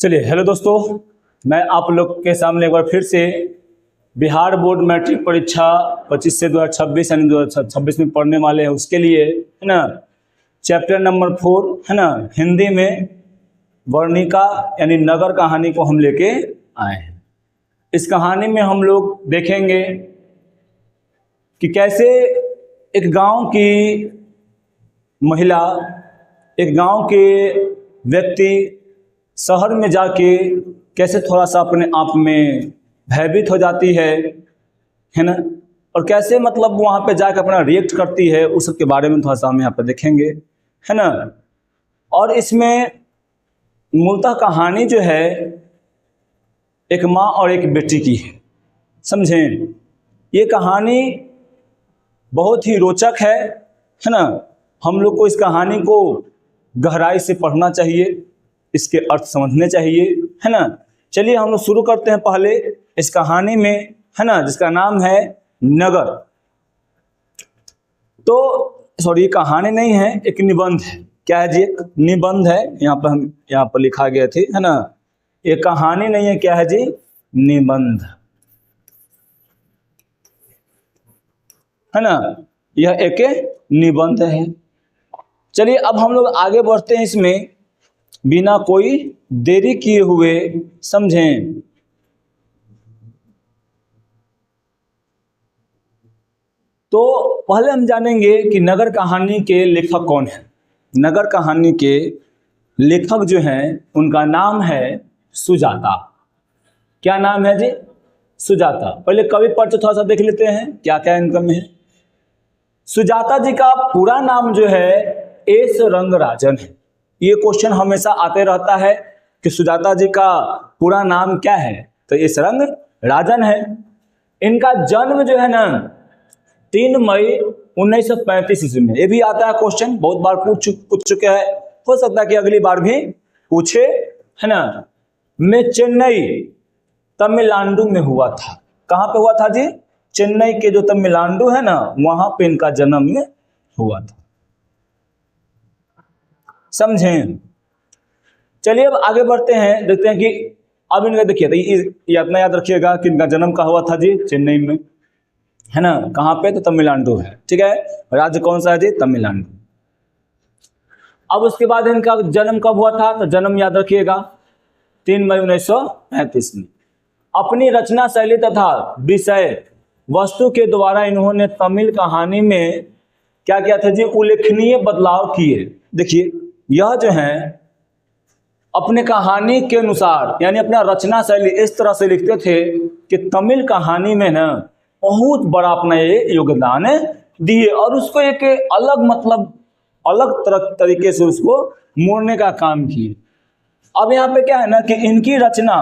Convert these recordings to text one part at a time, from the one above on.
चलिए हेलो दोस्तों, मैं आप लोग के सामने एक बार फिर से बिहार बोर्ड मैट्रिक परीक्षा 25 से 2026 यानी 2026 में पढ़ने वाले हैं उसके लिए है ना चैप्टर नंबर 4 है ना हिंदी में वर्णिका यानी नगर कहानी को हम लेके आए हैं। इस कहानी में हम लोग देखेंगे कि कैसे एक गांव की महिला, एक गांव के व्यक्ति शहर में जाके कैसे थोड़ा सा अपने आप में भयभीत हो जाती है ना, और कैसे मतलब वहाँ पे जाकर अपना रिएक्ट करती है, उस सब के बारे में थोड़ा सा हम यहाँ पे देखेंगे है ना। और इसमें मूलतः कहानी जो है एक माँ और एक बेटी की है, समझें। ये कहानी बहुत ही रोचक है ना। हम लोग को इस कहानी को गहराई से पढ़ना चाहिए, इसके अर्थ समझने चाहिए है ना। चलिए हम लोग शुरू करते हैं पहले इस कहानी में है ना, जिसका नाम है नगर। तो सॉरी, कहानी नहीं है, एक निबंध है। क्या है जी? एक निबंध है। यहाँ पर लिखा गया थे है ना, ये कहानी नहीं है। क्या है जी? निबंध है ना, यह एक निबंध है। चलिए अब हम लोग आगे बढ़ते हैं इसमें बिना कोई देरी किए हुए, समझें। तो पहले हम जानेंगे कि नगर कहानी के लेखक कौन है। नगर कहानी के लेखक जो हैं उनका नाम है सुजाता। क्या नाम है जी? सुजाता। पहले कवि परिचय थोड़ा सा देख लेते हैं, क्या क्या इनका में है। सुजाता जी का पूरा नाम जो है एस रंगराजन है। ये क्वेश्चन हमेशा आते रहता है कि सुजाता जी का पूरा नाम क्या है, तो एस रंगराजन है। इनका जन्म जो है ना 3 मई 1935 ईस्वी में। ये भी आता है क्वेश्चन, बहुत बार पूछ चुके हैं, हो सकता है कि अगली बार भी पूछे है ना। में चेन्नई तमिलनाडु में हुआ था। कहाँ पे हुआ था जी? चेन्नई के जो तमिलनाडु है ना, वहां पे इनका जन्म हुआ था, समझें। चलिए अब आगे बढ़ते हैं, देखते हैं कि अब इनका देखिए, तो ये इतना याद रखिएगा कि इनका जन्म कहाँ हुआ था जी? चेन्नई में है ना। कहाँ पे? तो तमिलनाडु है, ठीक है। राज्य कौन सा है जी? तमिलनाडु। अब उसके बाद इनका जन्म कब हुआ था? तो जन्म याद रखिएगा 3 मई 1935 में। अपनी रचना शैली तथा विषय वस्तु के द्वारा इन्होंने तमिल कहानी में क्या किया था जी? उल्लेखनीय बदलाव किए। देखिए यह जो है अपने कहानी के अनुसार, यानी अपना रचना शैली इस तरह से लिखते थे कि तमिल कहानी में ना बहुत बड़ा अपना ये योगदान दिए, और उसको एक अलग मतलब अलग तरीके से उसको मोड़ने का काम किए। अब यहाँ पे क्या है ना कि इनकी रचना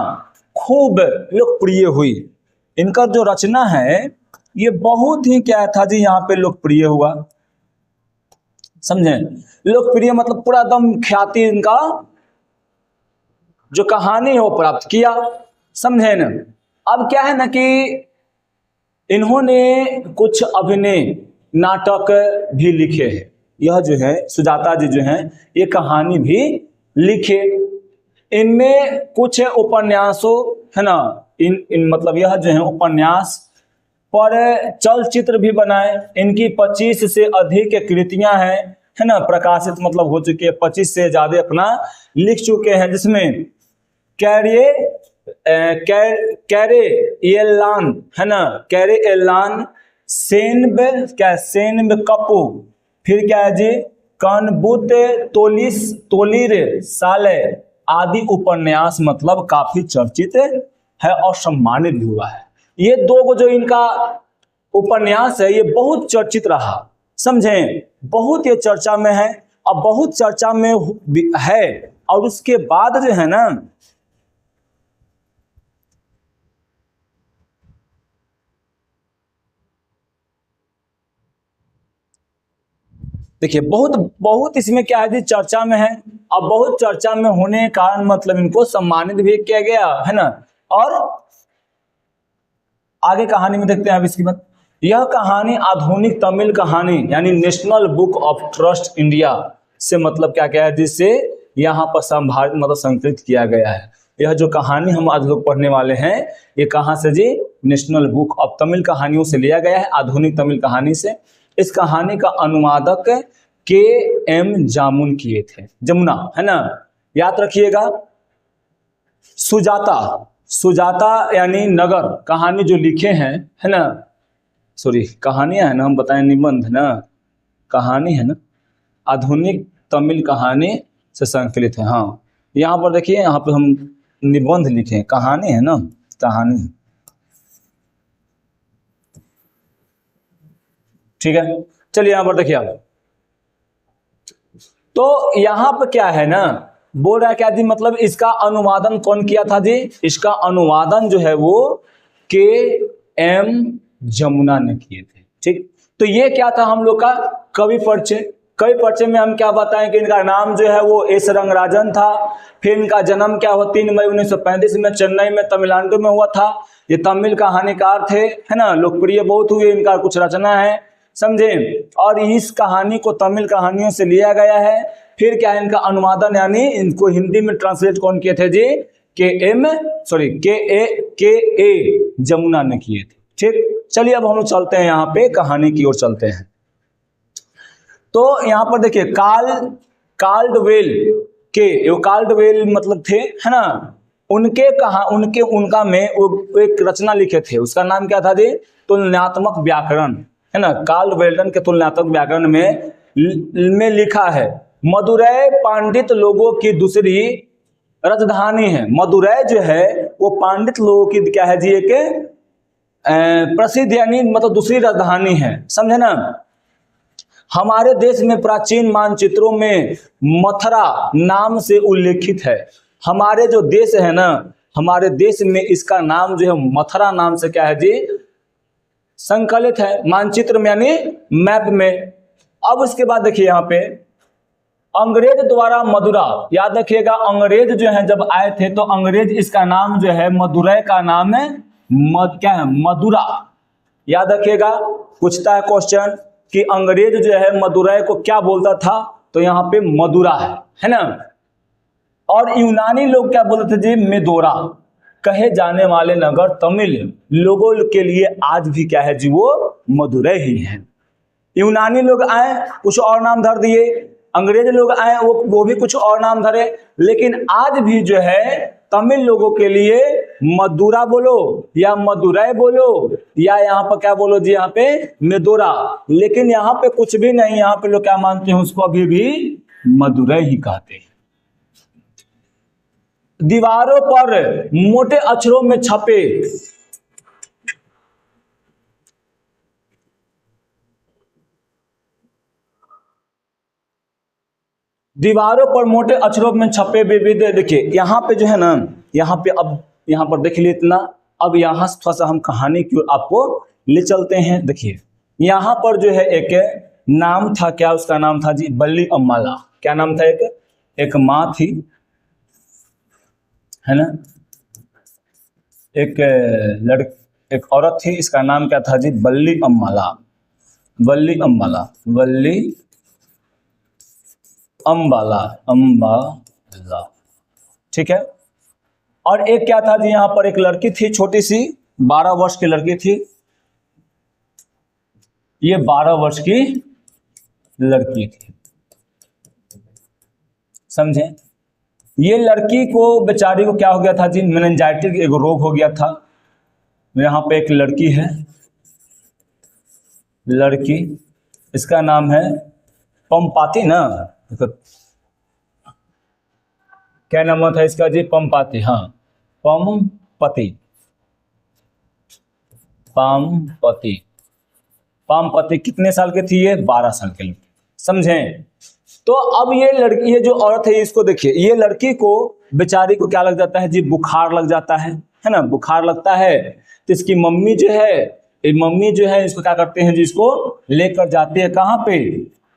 खूब लोकप्रिय हुई। इनका जो रचना है ये बहुत ही क्या था जी, यहाँ पे लोकप्रिय हुआ, समझें। लोकप्रिय मतलब पूरा दम ख्याति इनका जो कहानी है वो प्राप्त किया, समझे न। अब क्या है ना कि इन्होंने कुछ अभिनय नाटक भी लिखे हैं। यह जो है सुजाता जी जो हैं ये कहानी भी लिखे। इनमें कुछ उपन्यासों है ना, इन मतलब यह जो है उपन्यास पर चलचित्र भी बनाए। इनकी 25 से अधिक कृतियां हैं है ना, प्रकाशित मतलब हो चुकी है। 25 से ज्यादा अपना लिख चुके हैं, जिसमें कैरे एलान है ना, कैरे एलान, सेनब कपू, फिर क्या है जी, कनबुत तोलिर साले आदि उपन्यास मतलब काफी चर्चित है और सम्मानित भी हुआ है। ये 2 जो इनका उपन्यास है ये बहुत चर्चित रहा, समझें। बहुत ये चर्चा में है, अब बहुत चर्चा में है। और उसके बाद जो है ना देखिए बहुत इसमें क्या है जी, चर्चा में है। अब बहुत चर्चा में होने के कारण मतलब इनको सम्मानित भी किया गया है ना। और आगे कहानी में देखते हैं अब इसकी बात। यह कहानी आधुनिक तमिल कहानी यानी national book of trust India से मतलब क्या है, जिससे यहाँ पर संभावित मतलब संकलित किया गया है। यह जो कहानी हम आज लोग पढ़ने वाले हैं ये कहाँ से जी, नेशनल बुक ऑफ तमिल कहानियों से लिया गया है, आधुनिक तमिल कहानी से। इस कहानी का अनुवादक के.एम. जामुन किए थे, जमुना है ना, याद रखिएगा। सुजाता, सुजाता यानी नगर, कहानी जो लिखे हैं है ना, सॉरी कहानियां है ना, हम बताएं निबंध ना, कहानी है ना, आधुनिक तमिल कहानी से संकलित है। हाँ यहाँ पर देखिए, यहाँ पे हम निबंध लिखे हैं, कहानी है ना, कहानी, ठीक है। चलिए यहाँ पर देखिए आप, तो यहाँ पर क्या है ना, बोल रहा है क्या जी, मतलब इसका अनुवादन कौन किया था जी, इसका अनुवादन जो है वो के.एम. जमुना ने किए थे, ठीक। तो ये क्या था हम लोग का कवि परिचय। कवि परिचय में हम क्या बताएं कि इनका नाम जो है वो एस रंगराजन था। फिर इनका जन्म क्या हुआ, 3 मई 1935 में चेन्नई में तमिलनाडु में हुआ था। ये तमिल कहानीकार थे, है ना, लोकप्रिय बहुत हुए, इनका कुछ रचना है, समझे। और इस कहानी को तमिल कहानियों से लिया गया है। फिर क्या है, इनका अनुवादन यानी इनको हिंदी में ट्रांसलेट कौन किए थे जी, के.ए. जमुना ने किए थे, ठीक। चलिए अब हम लोग चलते हैं यहाँ पे कहानी की ओर चलते हैं। तो यहाँ पर देखिए काल्डवेल के, काल्डवेल मतलब थे, है ना, उनका में वो एक रचना लिखे थे, उसका नाम क्या था जी, तुलनात्मक व्याकरण, है ना। काल्डवेलन के तुलनात्मक व्याकरण में लिखा है, मदुरै पांडित लोगों की दूसरी राजधानी है। मदुरै जो है वो पांडित लोगों की क्या है जी, एक प्रसिद्ध यानी मतलब दूसरी राजधानी है, समझे ना। हमारे देश में प्राचीन मानचित्रों में मथुरा नाम से उल्लेखित है। हमारे जो देश है ना, हमारे देश में इसका नाम जो है मथुरा नाम से क्या है जी, संकलित है मानचित्र में यानी मैप में। अब उसके बाद देखिए यहाँ पे अंग्रेज द्वारा मदुरा, याद रखिएगा अंग्रेज जो है जब आए थे तो अंग्रेज इसका नाम जो है मदुरै का नाम है क्या है, मदुरा। याद रखिएगा, पूछता है क्वेश्चन कि अंग्रेज जो है मदुरै को क्या बोलता था, तो यहाँ पे मदुरा है ना। और यूनानी लोग क्या बोलते थे जी, मेदोरा। कहे जाने वाले नगर तमिल लोगों के लिए आज भी क्या है जी, वो मदुरै ही है। यूनानी लोग आए कुछ और नाम धर दिए, अंग्रेज लोग आए वो भी कुछ और नाम धरे, लेकिन आज भी जो है तमिल लोगों के लिए मदुरा बोलो या मदुरै बोलो या यहाँ पर क्या बोलो जी, यहाँ पे मेदोरा, लेकिन यहाँ पे कुछ भी नहीं, यहाँ पे लोग क्या मानते हैं, उसको अभी भी मदुरै ही कहते हैं। दीवारों पर मोटे अक्षरों में छपे विविध, देखिए यहाँ पे जो है ना, यहाँ पे अब यहाँ पर देख लिए इतना। अब यहाँ से थोड़ा सा हम कहानी की ओर आपको ले चलते हैं। देखिए यहाँ पर जो है एक नाम था, क्या उसका नाम था जी, बल्ली अम्माला। क्या नाम था, एक माँ थी, है ना, एक औरत थी, इसका नाम क्या था जी, बल्ली अम्माला। अम्बाला, ठीक है। और एक क्या था जी, यहाँ पर एक लड़की थी, छोटी सी 12 वर्ष की लड़की थी। ये 12 वर्ष की लड़की थी, समझे। ये लड़की को बेचारी को क्या हो गया था जी, मेनिंजाइटिस एक रोग हो गया था। यहाँ पे एक लड़की है, लड़की, इसका नाम है पंपाती ना, क्या नाम था इसका जी, पंपाती, हाँ पामपति कितने साल की थी, ये 12 साल की लड़की, समझे। तो अब ये लड़की, ये जो औरत है, इसको देखिए, ये लड़की को बेचारी को क्या लग जाता है जी, बुखार लग जाता है ना, बुखार लगता है। तो इसकी मम्मी जो है इसको क्या करते हैं जी, इसको लेकर जाते हैं कहाँ पे,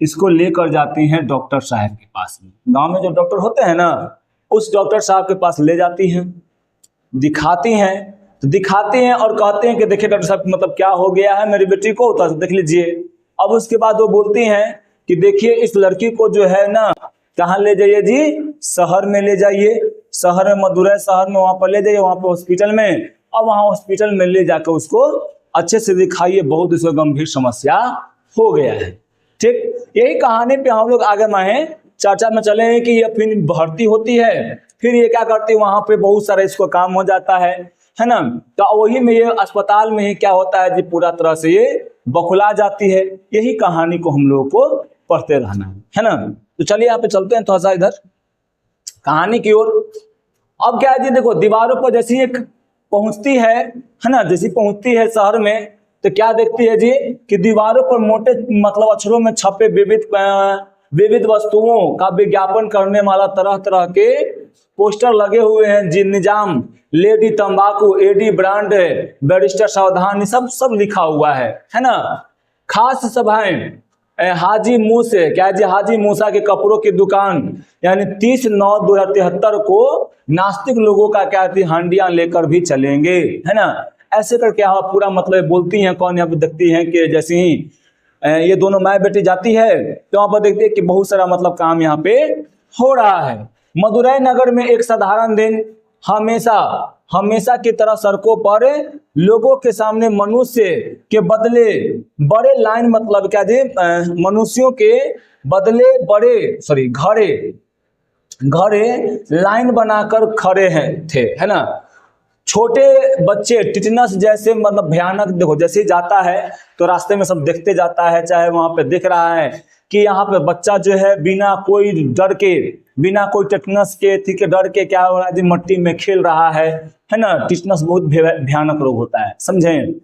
इसको लेकर जाती हैं डॉक्टर साहब के पास में। गांव में जो डॉक्टर होते हैं ना, उस डॉक्टर साहब के पास ले जाती हैं, दिखाती हैं और कहते हैं कि देखिए डॉक्टर साहब, मतलब क्या हो गया है मेरी बेटी को, तो देख लीजिए। अब उसके बाद वो बोलती हैं कि देखिए इस लड़की को जो है ना, कहाँ ले जाइए जी, शहर में ले जाइए। शहर में, मदुरै शहर में, वहां पर ले जाइए, वहां पर हॉस्पिटल में, और वहां हॉस्पिटल में ले जाकर उसको अच्छे से दिखाइए, बहुत उसको गंभीर समस्या हो गया है। ठीक, यही कहानी पे हम लोग आगे बढ़े, चर्चा में चले हैं कि ये फिर भर्ती होती है, फिर ये क्या करती है, वहां पे बहुत सारा इसको काम हो जाता है ना। तो वही में ये अस्पताल में ही क्या होता है जी, पूरा तरह से ये बौखला जाती है। यही कहानी को हम लोगों को पढ़ते रहना है ना। तो चलिए यहाँ पे चलते हैं थोड़ा सा इधर कहानी की ओर। अब क्या है जी, देखो दीवारों पर जैसी एक पहुंचती है ना, जैसी पहुंचती है शहर में, तो क्या देखती है जी कि दीवारों पर मोटे मतलब अक्षरों में छपे विविध वस्तुओं का विज्ञापन करने वाला तरह तरह के पोस्टर लगे हुए हैं जी। निजाम, लेडी तंबाकू, एडी ब्रांड, बैरिस्टर सावधानी, सब लिखा हुआ है ना। खास सभाएं हाजी मूसे, क्या जी, हाजी मूसा के कपड़ों की दुकान, यानी 30/9/2073 को नास्तिक लोगों का क्या थी, हांडियां लेकर भी चलेंगे, है ना। ऐसे करके यहाँ पूरा मतलब बोलती हैं, कौन यहाँ पे देखती हैं कि जैसे ही ये दोनों माँ बेटी जाती है तो वहां पर देखते हैं कि बहुत सारा मतलब काम यहाँ पे हो रहा है। मदुरै नगर में एक साधारण दिन, हमेशा की तरह सड़कों पर लोगों के सामने मनुष्य के बदले बड़े लाइन, मतलब क्या जी, मनुष्यों के बदले घरे लाइन बनाकर खड़े थे, है ना। छोटे बच्चे टिटनस जैसे मतलब भयानक, देखो जैसे ही जाता है तो रास्ते में सब देखते जाता है, चाहे वहां पे दिख रहा है कि यहाँ पे बच्चा जो है बिना कोई डर के, बिना कोई टिटनस के थी के डर के क्या हो रहा है जी, मट्टी में खेल रहा है ना। टिटनस बहुत भयानक रोग होता है, समझे।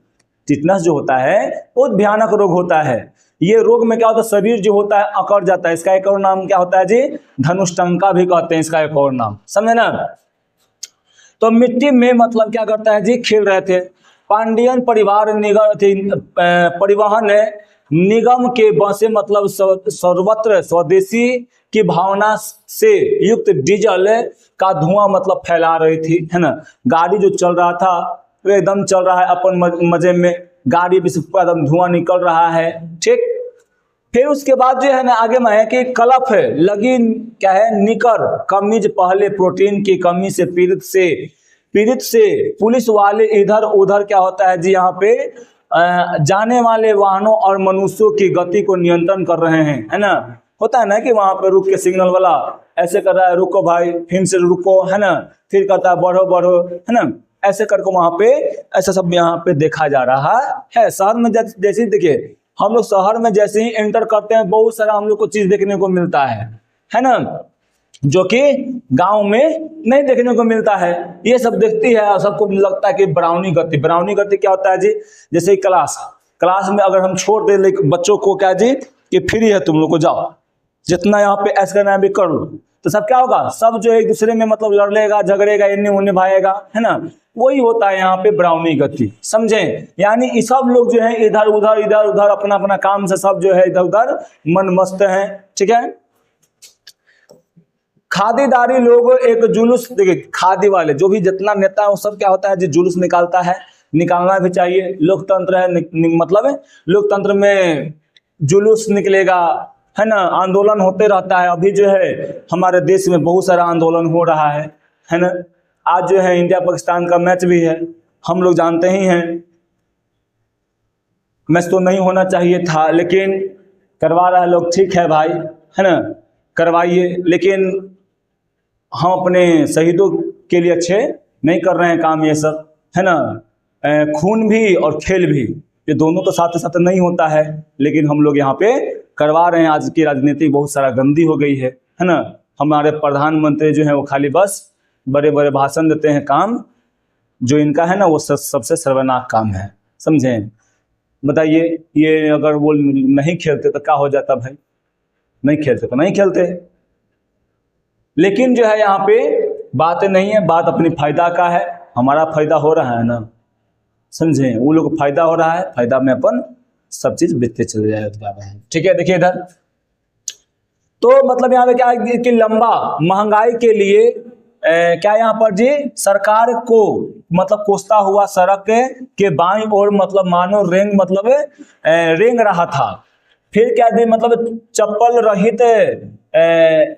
टिटनस जो होता है बहुत भयानक रोग होता है। ये रोग में क्या होता है, शरीर जो होता है अकड़ जाता है। इसका एक और नाम क्या होता है जी, धनुष्टंका भी कहते हैं इसका एक और नाम, समझे ना। तो मिट्टी में मतलब क्या करता है जी, खेल रहे थे। पांडियन परिवहन निगम के बसें मतलब सर्वत्र स्वदेशी की भावना से युक्त डीजल का धुआं मतलब फैला रही थी, है ना। गाड़ी जो चल रहा था वो एकदम चल रहा है अपन मजे में, गाड़ी भी एकदम धुआं निकल रहा है, ठीक। फिर उसके बाद जो है ना आगे में है कि कलफ लगी, क्या है, निकर कमीज पहले प्रोटीन की कमी से पीड़ित से पुलिस वाले इधर उधर क्या होता है जी, यहाँ पे जाने वाले वाहनों और मनुष्यों की गति को नियंत्रण कर रहे हैं, है ना। होता है ना कि वहां पे रुक के सिग्नल वाला ऐसे कर रहा है, रुको भाई, फिर से रुको, है ना, फिर कहता है बढ़ो, है ना। ऐसे करके वहां पे ऐसा सब यहाँ पे देखा जा रहा है। शहर में जैसे देखिए, हम लोग शहर में जैसे ही एंटर करते हैं बहुत सारा हम लोग को चीज देखने को मिलता है ना, जो कि गांव में नहीं देखने को मिलता है। ये सब देखती है और सबको लगता है कि ब्राउनी गति क्या होता है जी, जैसे क्लास में अगर हम छोड़ दे बच्चों को, क्या जी कि फ्री है, तुम लोग को जाओ, जितना यहाँ पे ऐसा करना है भी कर लो, तो सब क्या होगा, सब जो एक दूसरे में मतलब लड़ लेगा, झगड़ेगा, इन्हें उन्हें भाएगा, है ना। वही होता है यहाँ पे ब्राउनी गति, समझे। यानी सब लोग जो है इधर उधर अपना अपना काम से सब जो है इधर उधर मन मस्त है, ठीक है। खादीदारी लोग एक जुलूस, देखिए खादी वाले जो भी जितना नेता है वो सब क्या होता है जी, जुलूस निकालता है, निकालना भी चाहिए। लोकतंत्र है, मतलब लोकतंत्र में जुलूस निकलेगा, है ना, आंदोलन होते रहता है। अभी जो है हमारे देश में बहुत सारा आंदोलन हो रहा है ना। आज जो है इंडिया पाकिस्तान का मैच भी है, हम लोग जानते ही हैं। मैच तो नहीं होना चाहिए था, लेकिन करवा रहा है लोग, ठीक है भाई, है ना, करवाइए, लेकिन हम अपने शहीदों के लिए अच्छे नहीं कर रहे हैं काम, ये सब, है ना। खून भी और खेल भी, ये दोनों तो साथ साथ नहीं होता है, लेकिन हम लोग यहाँ पे करवा रहे हैं। आज की राजनीति बहुत सारा गंदी हो गई है ना। हमारे प्रधानमंत्री जो है वो खाली बस बड़े बड़े भाषण देते हैं, काम जो इनका है ना वो सबसे सर्वनाक काम है, समझे। बताइए, ये अगर वो नहीं खेलते तो क्या हो जाता भाई, नहीं खेलते तो नहीं खेलते। लेकिन जो है यहाँ पे बात नहीं है, बात अपनी फायदा का है, हमारा फायदा हो रहा है ना, समझे। वो लोग को फायदा हो रहा है, फायदा में अपन सब चीज बेचते चले जा रहे हैं, ठीक है। देखिए इधर तो मतलब यहाँ पे क्या है कि लंबा महंगाई के लिए क्या यहाँ पर जी सरकार को मतलब कोसता हुआ सड़क के बाईं ओर मतलब मानो रेंग रहा था। फिर क्या दी मतलब चप्पल रहित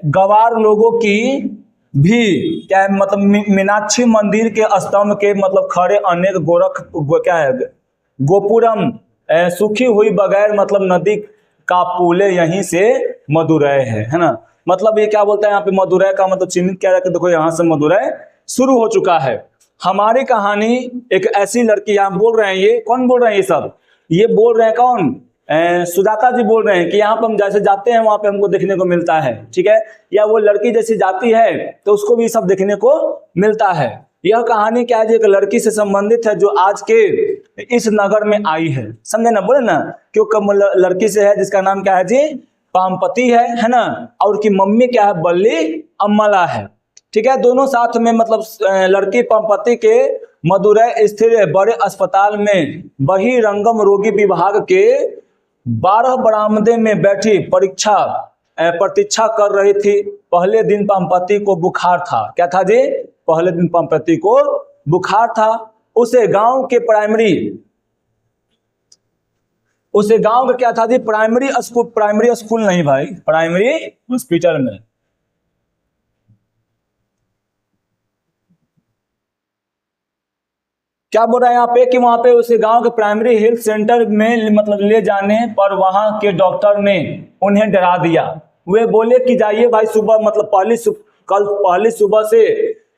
गवार लोगों की भी क्या है मतलब मीनाक्षी मंदिर के स्तंभ के मतलब खड़े अनेक क्या है गोपुरम सूखी हुई बगैर मतलब नदी का पुले यहीं से मदुरै है ना। मतलब ये क्या बोलता है यहाँ पे मदुरै का मतलब चिन्हित क्या है कि देखो यहाँ से मदुरै शुरू हो चुका है। हमारी कहानी एक ऐसी लड़की, यहाँ बोल रहे हैं, ये कौन बोल रहे हैं, ये सब ये बोल रहे हैं कौन, सुजाता जी बोल रहे हैं कि यहाँ पर हम जैसे जाते हैं वहां पे हमको देखने को मिलता है, ठीक है, या वो लड़की जैसी जाती है तो उसको भी सब देखने को मिलता है। यह कहानी क्या है जी, एक लड़की से संबंधित है जो आज के इस नगर में आई है, समझे ना, बोले ना, क्योंकि लड़की से है जिसका नाम क्या है जी, पामपति है ना, और उसकी मम्मी क्या है, बल्ली अम्मला है, ठीक है। दोनों साथ में मतलब लड़की पामपति के मदुरै स्थित बड़े अस्पताल में बहिरंगम रोगी विभाग के 12 बरामदे में बैठी प्रतीक्षा कर रही थी। पहले दिन पामपति को बुखार था, क्या था जी, पहले दिन पामपति को बुखार था। उसे गांव का क्या था जी, प्राइमरी स्कूल नहीं भाई, प्राइमरी हॉस्पिटल में, क्या बोल रहा है यहाँ पे कि वहां पे उसे गांव के प्राइमरी हेल्थ सेंटर में मतलब ले जाने पर वहां के डॉक्टर ने उन्हें डरा दिया। वे बोले कि जाइए भाई सुबह मतलब कल पहली सुबह से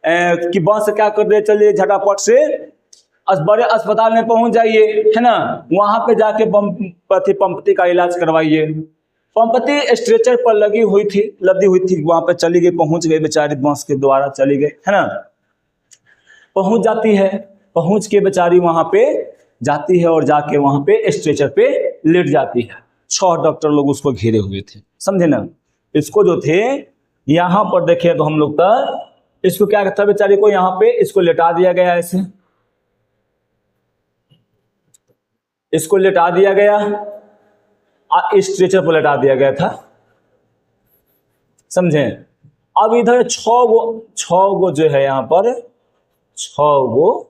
कि बस से क्या कर दे, चलिए झटापट से बड़े अस्पताल में पहुंच जाइए, है ना, वहां पे जाके पामपति का इलाज करवाइए। पामपति स्ट्रेचर पर लदी हुई थी, वहां पे चली गई, पहुंच गई बेचारी, बस के द्वारा चली गई, है ना, पहुंच जाती है, पहुंच के बेचारी वहां पे जाती है और जाके वहां पे स्ट्रेचर पे लेट जाती है। 6 डॉक्टर लोग उसको घेरे हुए थे, समझे ना। इसको जो थे यहां पर देखे तो हम लोग का इसको क्या कहता है, बेचारी को यहाँ पे इसको लेटा दिया गया, ऐसे इसको लेटा दिया गया, स्ट्रेचर पर लेटा दिया गया था, समझे। अब इधर 6 गो जो है यहाँ पर 6 गो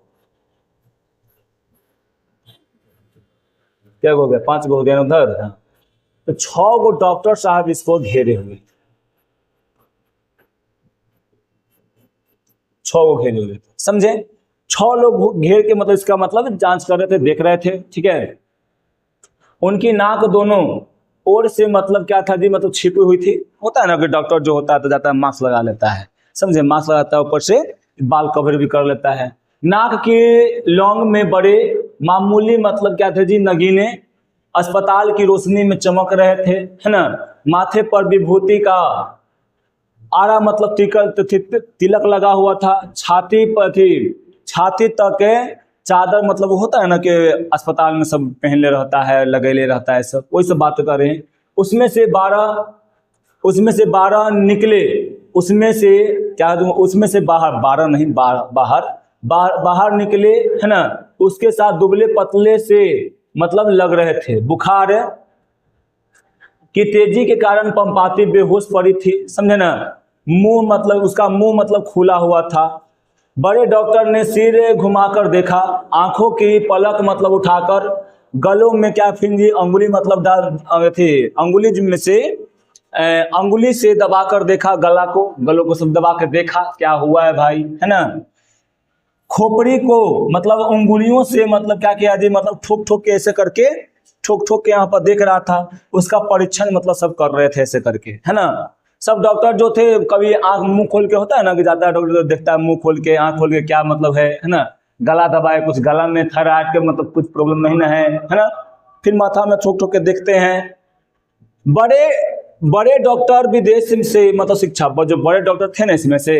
क्या हो गया, 5 गो हो गया उधर, हाँ। तो 6 गो डॉक्टर साहब इसको घेरे हुए, 6 गो घेरे हुए, समझे। 6 लोग घेर के मतलब इसका मतलब जांच कर रहे थे, देख रहे थे, ठीक है। उनकी नाक दोनों ओर से मतलब क्या था जी, मतलब छिपी हुई थी। होता है ना कि डॉक्टर जो होता है तो जाता है मास्क लगा लेता है, समझे, मास्क लगाता है, ऊपर से बाल कवर भी कर लेता है। नाक के लौंग में बड़े मामूली मतलब क्या थे जी, नगीने अस्पताल की रोशनी में चमक रहे थे, है ना। माथे पर विभूति का आरा मतलब तिलक लगा हुआ था। छाती तक चादर मतलब होता है ना कि अस्पताल में सब पहनले रहता है, लगेले रहता है, सब वही सब बात कर रहे हैं। उसमें से 12 निकले, उसमें से क्या दूं, उसमें से बाहर निकले, है ना। उसके साथ दुबले पतले से मतलब लग रहे थे। बुखार की तेजी के कारण पंपाती बेहोश पड़ी थी, समझे ना। उसका मुंह मतलब खुला हुआ था। बड़े डॉक्टर ने सिर घुमाकर देखा, आंखों की पलक मतलब उठाकर गलों में क्या फिंजी अंगुली मतलब डाल थी, अंगुली से दबाकर देखा, गलों को सब दबा कर देखा क्या हुआ है भाई, है ना। खोपड़ी को मतलब उंगलियों से मतलब क्या किया जी, मतलब ठोक के ऐसे करके ठोक के यहाँ पर देख रहा था। उसका परीक्षण मतलब सब कर रहे थे ऐसे करके, है ना। सब डॉक्टर जो थे, कभी आंख मुंह खोल के होता है ना कि जाता है डॉक्टर, देखता है मुंह खोल के आंख खोल के क्या मतलब है ना। गला दबाए, कुछ गला में थायराइड के मतलब कुछ प्रॉब्लम नहीं ना है ना। फिर माथा में ठोक के देखते हैं। बड़े डॉक्टर विदेश से मतलब शिक्षा, जो बड़े डॉक्टर थे ना इसमें से,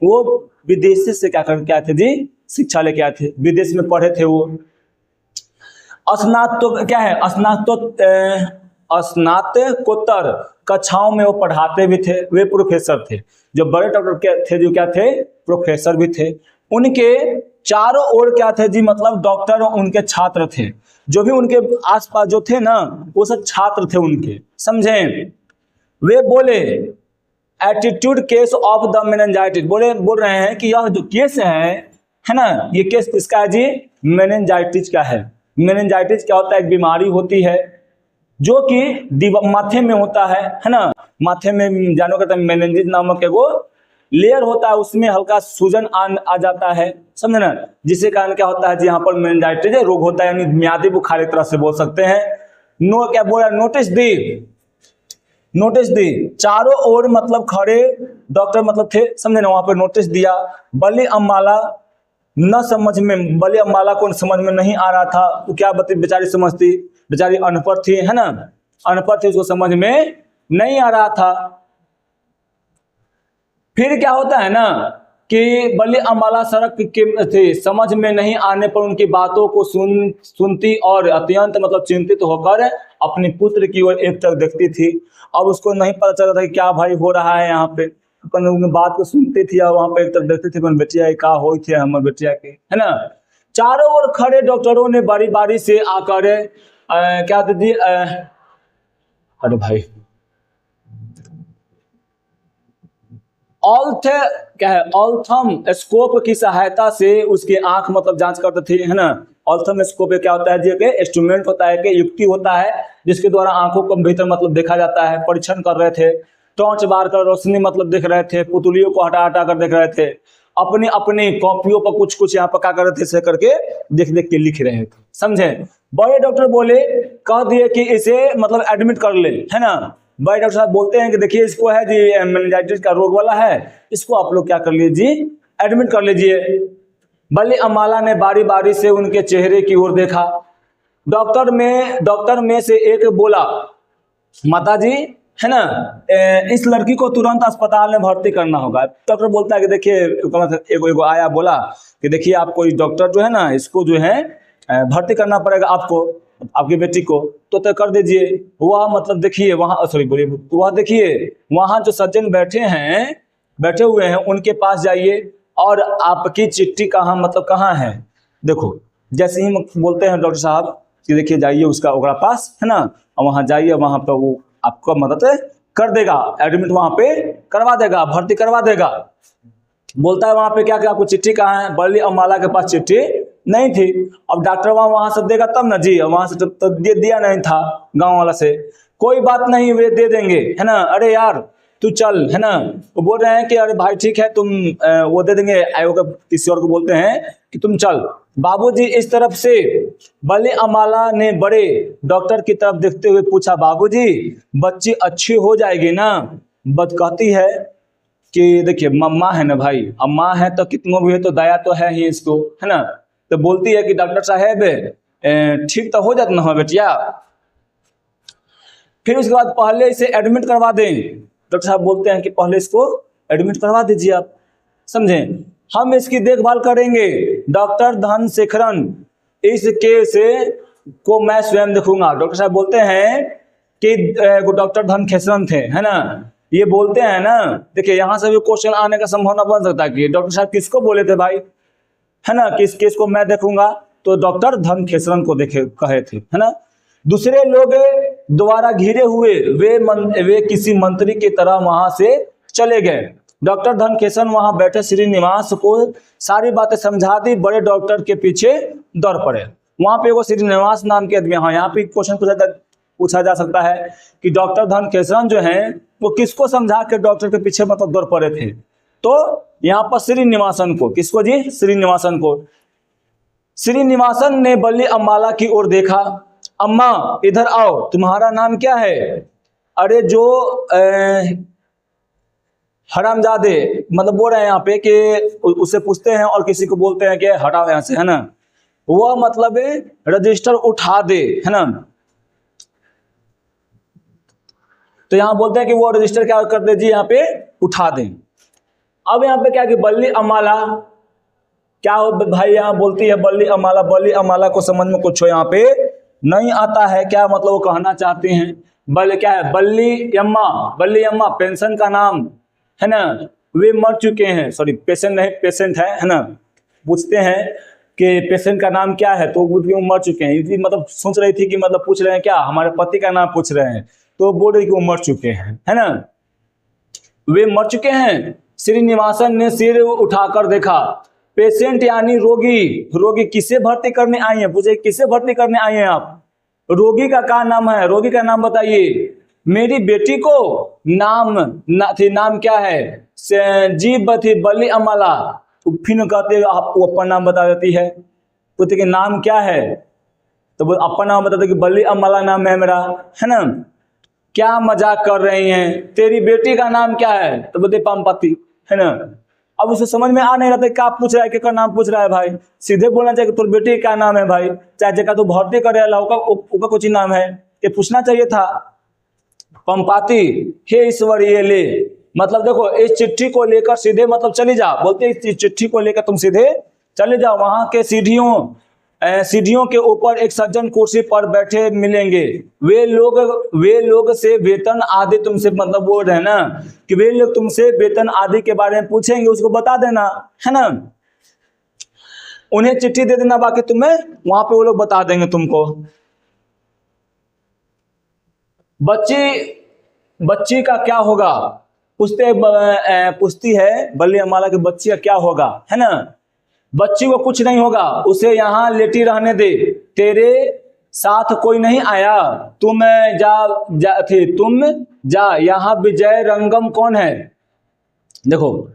वो विदेश से क्या करके आए थे जी, शिक्षा लेके आए थे, विदेश में पढ़े थे वो। स्नातकोत्तर कक्षाओं में वो पढ़ाते भी थे, वे प्रोफेसर थे। जो बड़े डॉक्टर थे जो क्या थे, प्रोफेसर भी थे। उनके चारों ओर क्या थे जी, मतलब डॉक्टर उनके छात्र थे। जो भी उनके आसपास जो थे ना, वो सब छात्र थे उनके, समझे। वे बोले attitude case of the meningitis, बोल रहे हैं कि यह जो केस है ना, ये केस किसका है जी, मेनिंजाइटिस का है। मेनिंजाइटिस क्या होता है, एक बीमारी होती है जो कि माथे में होता है ना। माथे में जानो कहते हैं मेनिंजिस नामक एगो लेयर होता है उसमें हल्का सूजन आ जाता है, समझे ना, जिसके कारण क्या होता है जी यहाँ पर मेनिंजाइटिस रोग होता है, यानी मियादी बुखार एक तरह से बोल सकते हैं। नो क्या बोला, नोटिस दी चारों ओर मतलब खड़े डॉक्टर मतलब थे, समझे ना, वहां पर नोटिस दिया। बल्ली अम्बाला न समझ में, बल्ली अम्बाला को समझ में नहीं आ रहा था, तो क्या बता बेचारी समझती, बेचारी अनपढ़ थी, है ना, अनपढ़ थी, उसको समझ में नहीं आ रहा था। फिर क्या होता है ना कि बल्ली अम्बाला सड़क के थे, समझ में नहीं आने पर उनकी बातों को सुनती और अत्यंत मतलब चिंतित होकर अपने पुत्र की ओर एक टक देखती थी। अब उसको नहीं पता चल रहा था कि क्या भाई हो रहा है यहाँ पे, अपन उनकी बात को सुनती थी और वहां पे एक टक देखती थी, अपन बेटिया का हो थे हमर बेटिया के, है ना। चारों ओर खड़े डॉक्टरों ने बारी बारी से आकर क्या दीदी, अरे भाई क्या है, ऑल्थम स्कोप की सहायता से उसकी आंख मतलब जांच करते थे, है ना। ऑल्थम स्कोप क्या होता है जी, के इंस्ट्रूमेंट होता है, कि युक्ति होता है जिसके द्वारा आंखों को भीतर मतलब देखा जाता है। परीक्षण कर रहे थे, टॉर्च बार कर रोशनी मतलब देख रहे थे, पुतलियों को हटा हटा कर देख रहे थे, अपनी अपनी कॉपियों पर कुछ कुछ यहाँ पर क्या कर रहे थे, से करके देख देख के लिख रहे थे, समझे। बड़े डॉक्टर बोले, कह दिए कि इसे मतलब एडमिट कर ले, है ना। बड़े डॉक्टर साहब बोलते हैं कि देखिए इसको है जी मेनिंजाइटिस का रोग वाला है, इसको आप लोग क्या कर लीजिए, एडमिट कर लीजिए। बल्ली अम्बाला ने बारी बारी से उनके चेहरे की ओर देखा। डॉक्टर में से एक बोला, माताजी, है ना, इस लड़की को तुरंत अस्पताल में भर्ती करना होगा। डॉक्टर बोलता है कि देखिए, एगो आया बोला कि देखिए आपको इस डॉक्टर जो है ना, इसको जो है भर्ती करना पड़ेगा आपको, आपकी बेटी को, तो तय कर दीजिए। वह मतलब देखिए वहाँ, सॉरी बोलिए, वह देखिए वहाँ जो सज्जन बैठे हुए हैं उनके पास जाइए और आपकी चिट्ठी कहाँ मतलब कहाँ है। देखो जैसे ही बोलते हैं डॉक्टर साहब कि देखिए जाइए उसका ओकरा पास, है ना, और वहाँ जाइए, वहाँ पर वो आपको मदद कर देगा, एडमिट वहाँ पे करवा देगा, भर्ती करवा देगा। बोलता है वहाँ पे क्या आपको चिट्ठी कहाँ है। बल्ली अम्बाला के पास चिट्ठी नहीं थी। अब डॉक्टर वहाँ से देगा तब ना जी, वहाँ से तो दिया नहीं था गांव वाला से। कोई बात नहीं, वे दे देंगे, है ना, अरे यार तू चल, है ना। वो बोल रहे हैं कि अरे भाई ठीक है, तुम वो दे देंगे, किसी और को बोलते हैं कि तुम चल। बाबूजी इस तरफ से। बल्ली अम्बाला ने बड़े डॉक्टर की तरफ देखते हुए पूछा, बाबूजी बच्ची अच्छी हो जाएगी ना। बच कहती है कि देखिए मम्मा है ना भाई, अम्मा है तो कितनों भी है तो दया तो है ही इसको, है ना। तो बोलती है कि डॉक्टर साहब ठीक तो हो जाता ना हो बेटिया। फिर उसके बाद पहले इसे एडमिट करवा दें। डॉक्टर साहब बोलते हैं कि पहले इसको एडमिट करवा दीजिए आप, समझे, हम इसकी देखभाल करेंगे। डॉक्टर धनशेखरन, इस केस को मैं स्वयं देखूंगा। डॉक्टर साहब बोलते हैं कि डॉक्टर धनशेखरन थे, है ना, ये बोलते हैं ना। देखिए यहाँ से भी क्वेश्चन आने का संभावना बन सकता है कि डॉक्टर साहब किसको बोले थे भाई, है ना, किस केस को मैं देखूंगा, तो डॉक्टर धनशेखरन को देखे कहे थे, है ना। दूसरे लोग द्वारा घिरे हुए वे किसी मंत्री की तरह वहां से चले गए। डॉक्टर धनशेखरन वहां बैठे श्रीनिवास को सारी बातें समझा दी। बड़े डॉक्टर के पीछे दौड़ पड़े। वहां पे वो श्रीनिवास नाम के आदमी, हाँ यहाँ पे क्वेश्चन पूछा जा सकता है कि डॉक्टर धनशेखरन जो है वो किसको समझा के डॉक्टर के पीछे मतलब दौड़ पड़े थे। तो यहाँ पर श्रीनिवासन को, किसको जी, श्रीनिवासन को। श्रीनिवासन ने बल्ली अम्बाला की ओर देखा। अम्मा इधर आओ, तुम्हारा नाम क्या है। अरे जो हरामजादे मतलब बोल रहे हैं यहाँ पे कि उससे पूछते हैं और किसी को बोलते हैं कि हटाओ यहाँ से, है ना, वह मतलब रजिस्टर उठा दे, है ना। तो यहाँ बोलते हैं कि वो रजिस्टर क्या कर दे जी, यहाँ पे उठा दें। अब यहाँ पे क्या कि बल्ली अम्बाला क्या हो भाई, यहाँ बोलती है बल्ली अम्बाला को समझ में कुछ यहाँ पे नहीं आता है, क्या मतलब वो कहना चाहते हैं। बल्ली क्या है, बल्ली अम्मा पेंशन का नाम, है ना, वे मर चुके हैं। सॉरी पेशेंट नहीं, पेशेंट है ना। पूछते हैं कि पेशेंट का नाम क्या है, तो वो मर चुके हैं। इसी मतलब सोच रही थी कि मतलब पूछ रहे हैं क्या, हमारे पति का नाम पूछ रहे हैं, तो बोल रही कि वो मर चुके हैं, है ना, वे मर चुके हैं। श्रीनिवासन ने सिर उठाकर देखा। पेशेंट यानी रोगी किसे भर्ती करने आई है, पूछे किसे भर्ती करने आई हैं आप। रोगी का क्या नाम है, रोगी का नाम बताइए। मेरी बेटी को नाम क्या है, जी बथी बली अमला, तो फिर कहते हैं आप वो अपना नाम बता देती है, पूछते कि नाम क्या है, तो वो अपना नाम बताते कि बली अमला नाम है मेरा, है ना। क्या मजाक कर रही हैं, तेरी बेटी का नाम क्या है, तो बोलते पंपाती, है ना। अब उसे समझ में आ नहीं रहा था क्या पूछ रहा है, क्या नाम पूछ रहा है भाई, सीधे बोलना चाहिए कि तोर बेटी क्या नाम है भाई, चाहे जगह तो भर्ती करे उसका कुछ नाम है, ये पूछना चाहिए था। पंपाती, हे ईश्वर ये ले, मतलब देखो इस चिट्ठी को लेकर सीधे मतलब चली जा, बोलते इस चिट्ठी को लेकर तुम सीधे चले जाओ, वहां के सीढ़ियों के ऊपर एक सज्जन कुर्सी पर बैठे मिलेंगे, वे लोग से वेतन आदि तुमसे, मतलब बोल रहे हैं ना कि वे लोग तुमसे वेतन आदि के बारे में पूछेंगे, उसको बता देना, है ना। उन्हें चिट्ठी दे देना, बाकी तुम्हें वहां पे वो लोग बता देंगे तुमको। बच्ची का क्या होगा, पूछती है बल्ली अम्बाला की बच्ची का क्या होगा, है ना। बच्ची को कुछ नहीं होगा, उसे यहाँ लेटी रहने दे, तेरे साथ कोई नहीं आया, तुम जा यहाँ विजय रंगम कौन है। देखो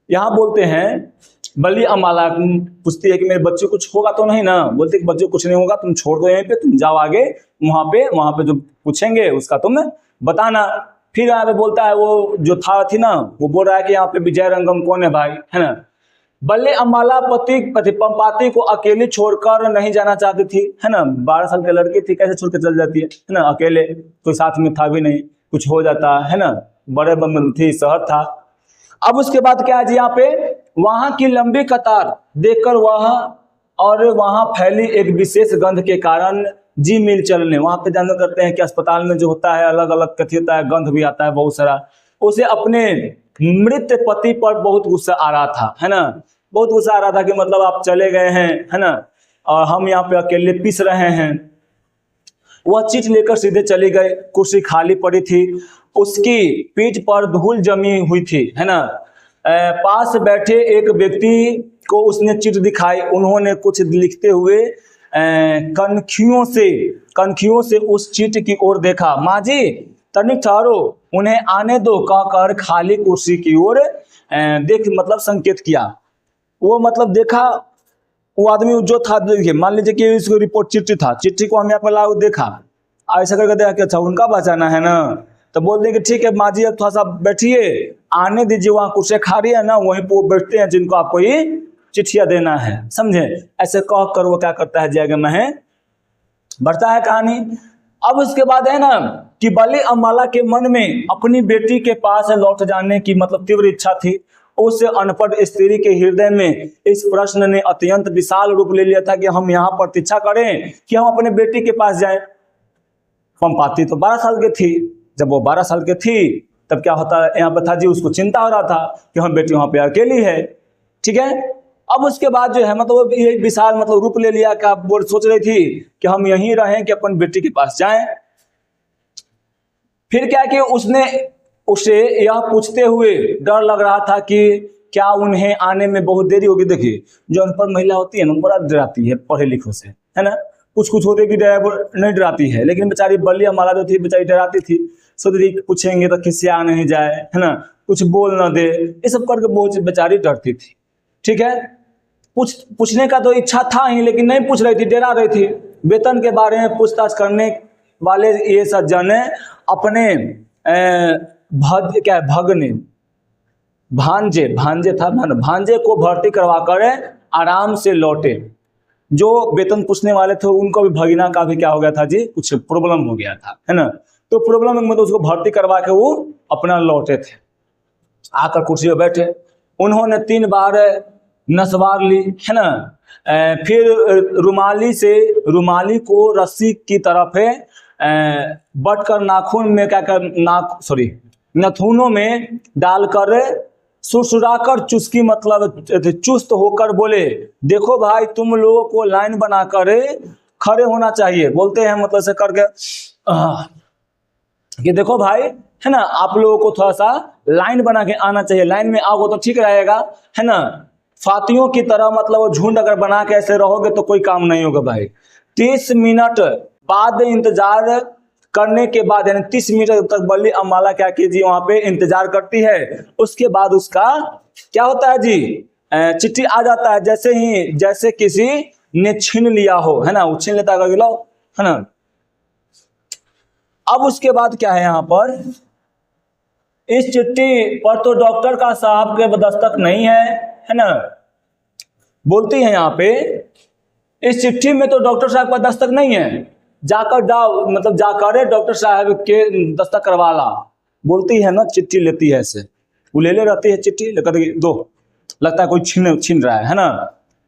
यहाँ बोलते हैं बल्ली अम्बाला पूछती है कि मेरे बच्चे कुछ होगा तो नहीं ना, बोलते कि बच्चे कुछ नहीं होगा, तुम छोड़ दो यहीं पे, तुम जाओ आगे, वहां पे जो पूछेंगे उसका तुम बताना। फिर यहाँ पे बोलता है वो जो थी ना, वो बोल रहा है कि यहाँ पे विजय रंगम कौन है भाई, है ना। बल्ली अम्बाला पति पंपाती को अकेली छोड़कर नहीं जाना चाहती थी, है ना। 12 साल की लड़की थी, कैसे छोड़ के चल जाती है ना, अकेले, कोई साथ में था भी नहीं, कुछ हो जाता है ना, बड़े थी, शहर था। अब उसके बाद क्या है जी, यहाँ पे वहां की लंबी कतार देखकर वहां फैली एक विशेष गंध के कारण जी मिल चलने, वहां पे जानते करते हैं कि अस्पताल में जो होता है अलग अलग कथी होता है, गंध भी आता है बहुत सारा। उसे अपने मृत पति पर बहुत गुस्सा आ रहा था, है ना, बहुत गुस्सा आ रहा था कि मतलब आप चले गए हैं, है ना, और हम यहाँ पे अकेले पीस रहे हैं। वह चिट लेकर सीधे चली गई, कुर्सी खाली पड़ी थी, उसकी पीठ पर धूल जमी हुई थी, है ना। पास बैठे एक व्यक्ति को उसने चिट दिखाई, उन्होंने कुछ लिखते हुए कनखियों से उस चिट की ओर देखा। माँ जी तनिक ठहरो, उन्हें आने दो कहकर खाली कुर्सी की ओर देख मतलब संकेत किया। वो मतलब देखा, वो आदमी जो था, देखिए मान लीजिए कि इसको रिपोर्ट चिट्ठी था, चिट्ठी को हम यहाँ पर लाओ देखा, ऐसा करके देखा कि अच्छा उनका बचाना है ना, तो बोल देंगे ठीक है माँ जी अब थोड़ा सा बैठिए, आने दीजिए, वहाँ कुर्सी खाली है ना, वहीं पर बैठते हैं जिनको आपको ये चिट्ठियां देना है, समझे। ऐसे कह कर वो क्या करता है, जगह में बढ़ता है कहानी। अब उसके बाद है ना कि बल्ली अम्बाला के मन में अपनी बेटी के पास लौट जाने की मतलब तीव्र इच्छा थी। उस अनपढ़ स्त्री के हृदय में इस प्रश्न ने अत्यंत विशाल रूप ले लिया था कि हम यहाँ प्रतीक्षा करें कि हम अपने बेटी के पास जाएं। पंपाती तो 12 साल की थी, जब वो 12 साल की थी तब क्या होता है यहाँ पर था जी, उसको चिंता हो रहा था कि हम बेटी वहां पे अकेली है, ठीक है। अब उसके बाद जो है मतलब ये विशाल मतलब रूप ले लिया कि आप सोच रही थी कि हम यहीं रहें कि अपन बेटी के पास जाएं। फिर क्या कि उसे यह पूछते हुए डर लग रहा था कि क्या उन्हें आने में बहुत देरी होगी। देखिए जो अनपढ़ महिला होती है ना बड़ा डराती है पढ़े लिखों से, है ना, कुछ होते कि नहीं डराती है, लेकिन बेचारी बल्ली अम्बाला जो थी बेचारी डराती थी, सोचती पूछेंगे तो खिसिया नहीं जाए, है ना, कुछ बोल ना दे, ये सब करके बहुत बेचारी डरती थी, ठीक है। पूछने का तो इच्छा था ही, लेकिन नहीं पूछ रही थी, डरा रही थी। वेतन के बारे में पूछताछ करने वाले ये सज्जन अपने भांजे को भर्ती करवा कर आराम से लौटे। जो वेतन पूछने वाले थे उनको भी भगीना का भी क्या हो गया था जी, कुछ प्रॉब्लम हो गया था, है ना, तो प्रॉब्लम मतलब उसको भर्ती करवा के वो अपना लौटे थे। आकर कुर्सी पर बैठे, उन्होंने 3 बार नसवार ली, है ना, फिर रुमाली को रस्सी की तरफ बटकर नथुनों में डालकर सुरसुराकर चुस्की मतलब चुस्त होकर बोले, देखो भाई तुम लोगों को लाइन बनाकर खड़े होना चाहिए। बोलते हैं मतलब से करके कि देखो भाई, है ना, आप लोगों को थोड़ा सा लाइन बना के आना चाहिए, लाइन में आओगे तो ठीक रहेगा, है ना। फातियों की तरह मतलब वो झुंड अगर बना के ऐसे रहोगे तो कोई काम नहीं होगा भाई। 30 मिनट बाद इंतजार करने के बाद यानी 30 मीटर तक बल्ली अम्बाला क्या की जी वहां पे इंतजार करती है। उसके बाद उसका क्या होता है जी, चिट्ठी आ जाता है, जैसे किसी ने छीन लिया हो, है ना, वो छीन लेता है, लो, है ना। अब उसके बाद क्या है यहाँ पर, इस चिट्ठी पर तो डॉक्टर का साहब के दस्तखत नहीं है ना, बोलती है यहाँ पे इस चिट्ठी में तो डॉक्टर साहब का दस्तखत नहीं है, जाकर जाओ, मतलब जाकर डॉक्टर साहब के दस्तखत करवा ला, बोलती है ना। चिट्ठी लेती है ऐसे, वो ले रहती है चिट्ठी, लेकर दो, लगता है कोई छीन रहा है ना,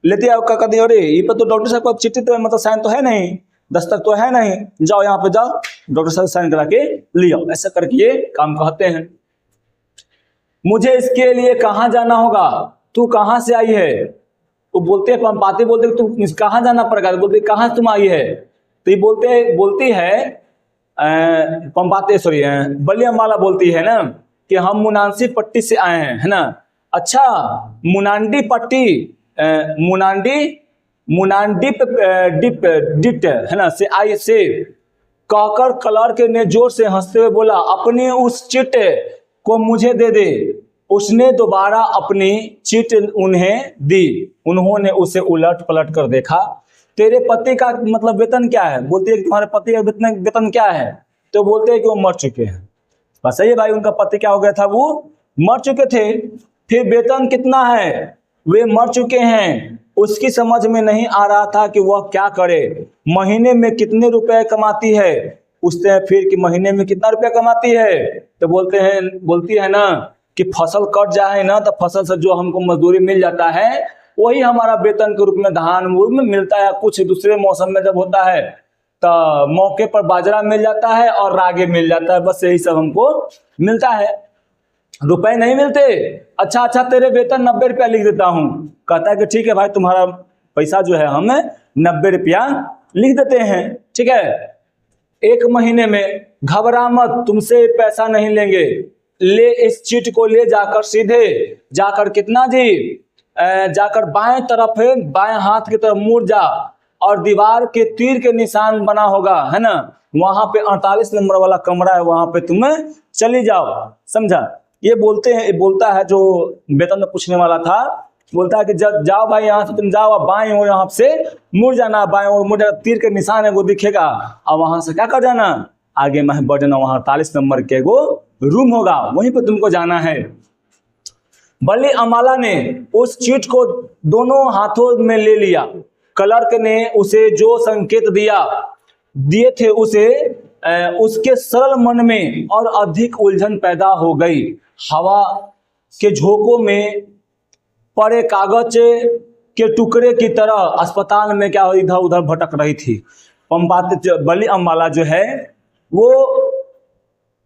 लेती है, कहती है अरे ये पर तो डॉक्टर साहब का चिट्ठी तो मतलब साइन तो है नहीं, दस्तखत तो है नहीं, जाओ यहाँ पे जाओ, डॉक्टर साहब साइन करा के ले आओ, ऐसा करके ये काम कहते हैं। मुझे इसके लिए कहाँ जाना होगा, तू कहाँ से आई है, वो बोलते हैं पंपाती, बोलते तू कहाँ जाना पड़ेगा, बोलते कहाँ तुम आई है, तो ये बोलती है पंपाती, सॉरी बल्ली अम्बाला बोलती है ना कि हम मुनांसी पट्टी से आए हैं, है ना। अच्छा, मुनांडी पट्टी, डिट है ना, से आई से कहकर क्लर्क ने जोर से हंसते हुए बोला, अपनी उस चिट को मुझे दे दे। उसने दोबारा अपनी चिट उन्हें दी। उन्होंने उसे उलट पलट कर देखा। तेरे पति का मतलब वेतन क्या है, बोलती है कि तुम्हारे पति का वेतन क्या है, तो बोलते हैं कि वो मर चुके हैं। बस सही है भाई, उनका पति क्या हो गया था, वो मर चुके थे। फिर वेतन कितना है, वे मर चुके हैं। उसकी समझ में नहीं आ रहा था कि वह क्या करे। महीने में कितने रुपए कमाती है, पूछते हैं फिर कि महीने में कितना रुपया कमाती है, तो बोलती है ना कि फसल कट जाए ना, तो फसल से जो हमको मजदूरी मिल जाता है वही हमारा वेतन के रूप में धान में मिलता है। कुछ दूसरे मौसम में जब होता है तो मौके पर बाजरा मिल जाता है और रागे मिल जाता है, बस यही सब हमको मिलता है, रुपए नहीं मिलते। अच्छा तेरे वेतन 90 रुपया लिख देता हूँ। कहता है कि ठीक है भाई, तुम्हारा पैसा जो है हम 90 रुपया लिख देते हैं, ठीक है। 1 महीने में, घबरा मत, तुमसे पैसा नहीं लेंगे, ले इस चिट को ले जाकर सीधे जाकर कितना जी, जाकर बाएं तरफ है, बाएं हाथ की तरफ मुड़ जा और दीवार के तीर के निशान बना होगा, है ना, वहां पे 48 नंबर वाला कमरा है, वहां पे तुम्हें चली जाओ, समझा। ये बोलता है जो वेतन में पूछने वाला था, बोलता है कि जब जाओ भाई, यहाँ से तुम जाओ, बाएं और यहाँ से मुड़ जाना, बाएं और मुड़ जाना, तीर के निशान है वो दिखेगा, और वहां से क्या कर जाना, आगे में बढ़ जाना, वहां 48 नंबर के वो रूम होगा, वहीं पे तुमको जाना है। बल्ली अम्बाला ने उस चिट को दोनों हाथों में ले लिया। क्लर्क ने उसे जो संकेत दिए थे उसके सरल मन में और अधिक उलझन पैदा हो गई। हवा के झोंकों में पड़े कागज के टुकड़े की तरह अस्पताल में क्या इधर उधर भटक रही थी। बल्ली अम्बाला जो है वो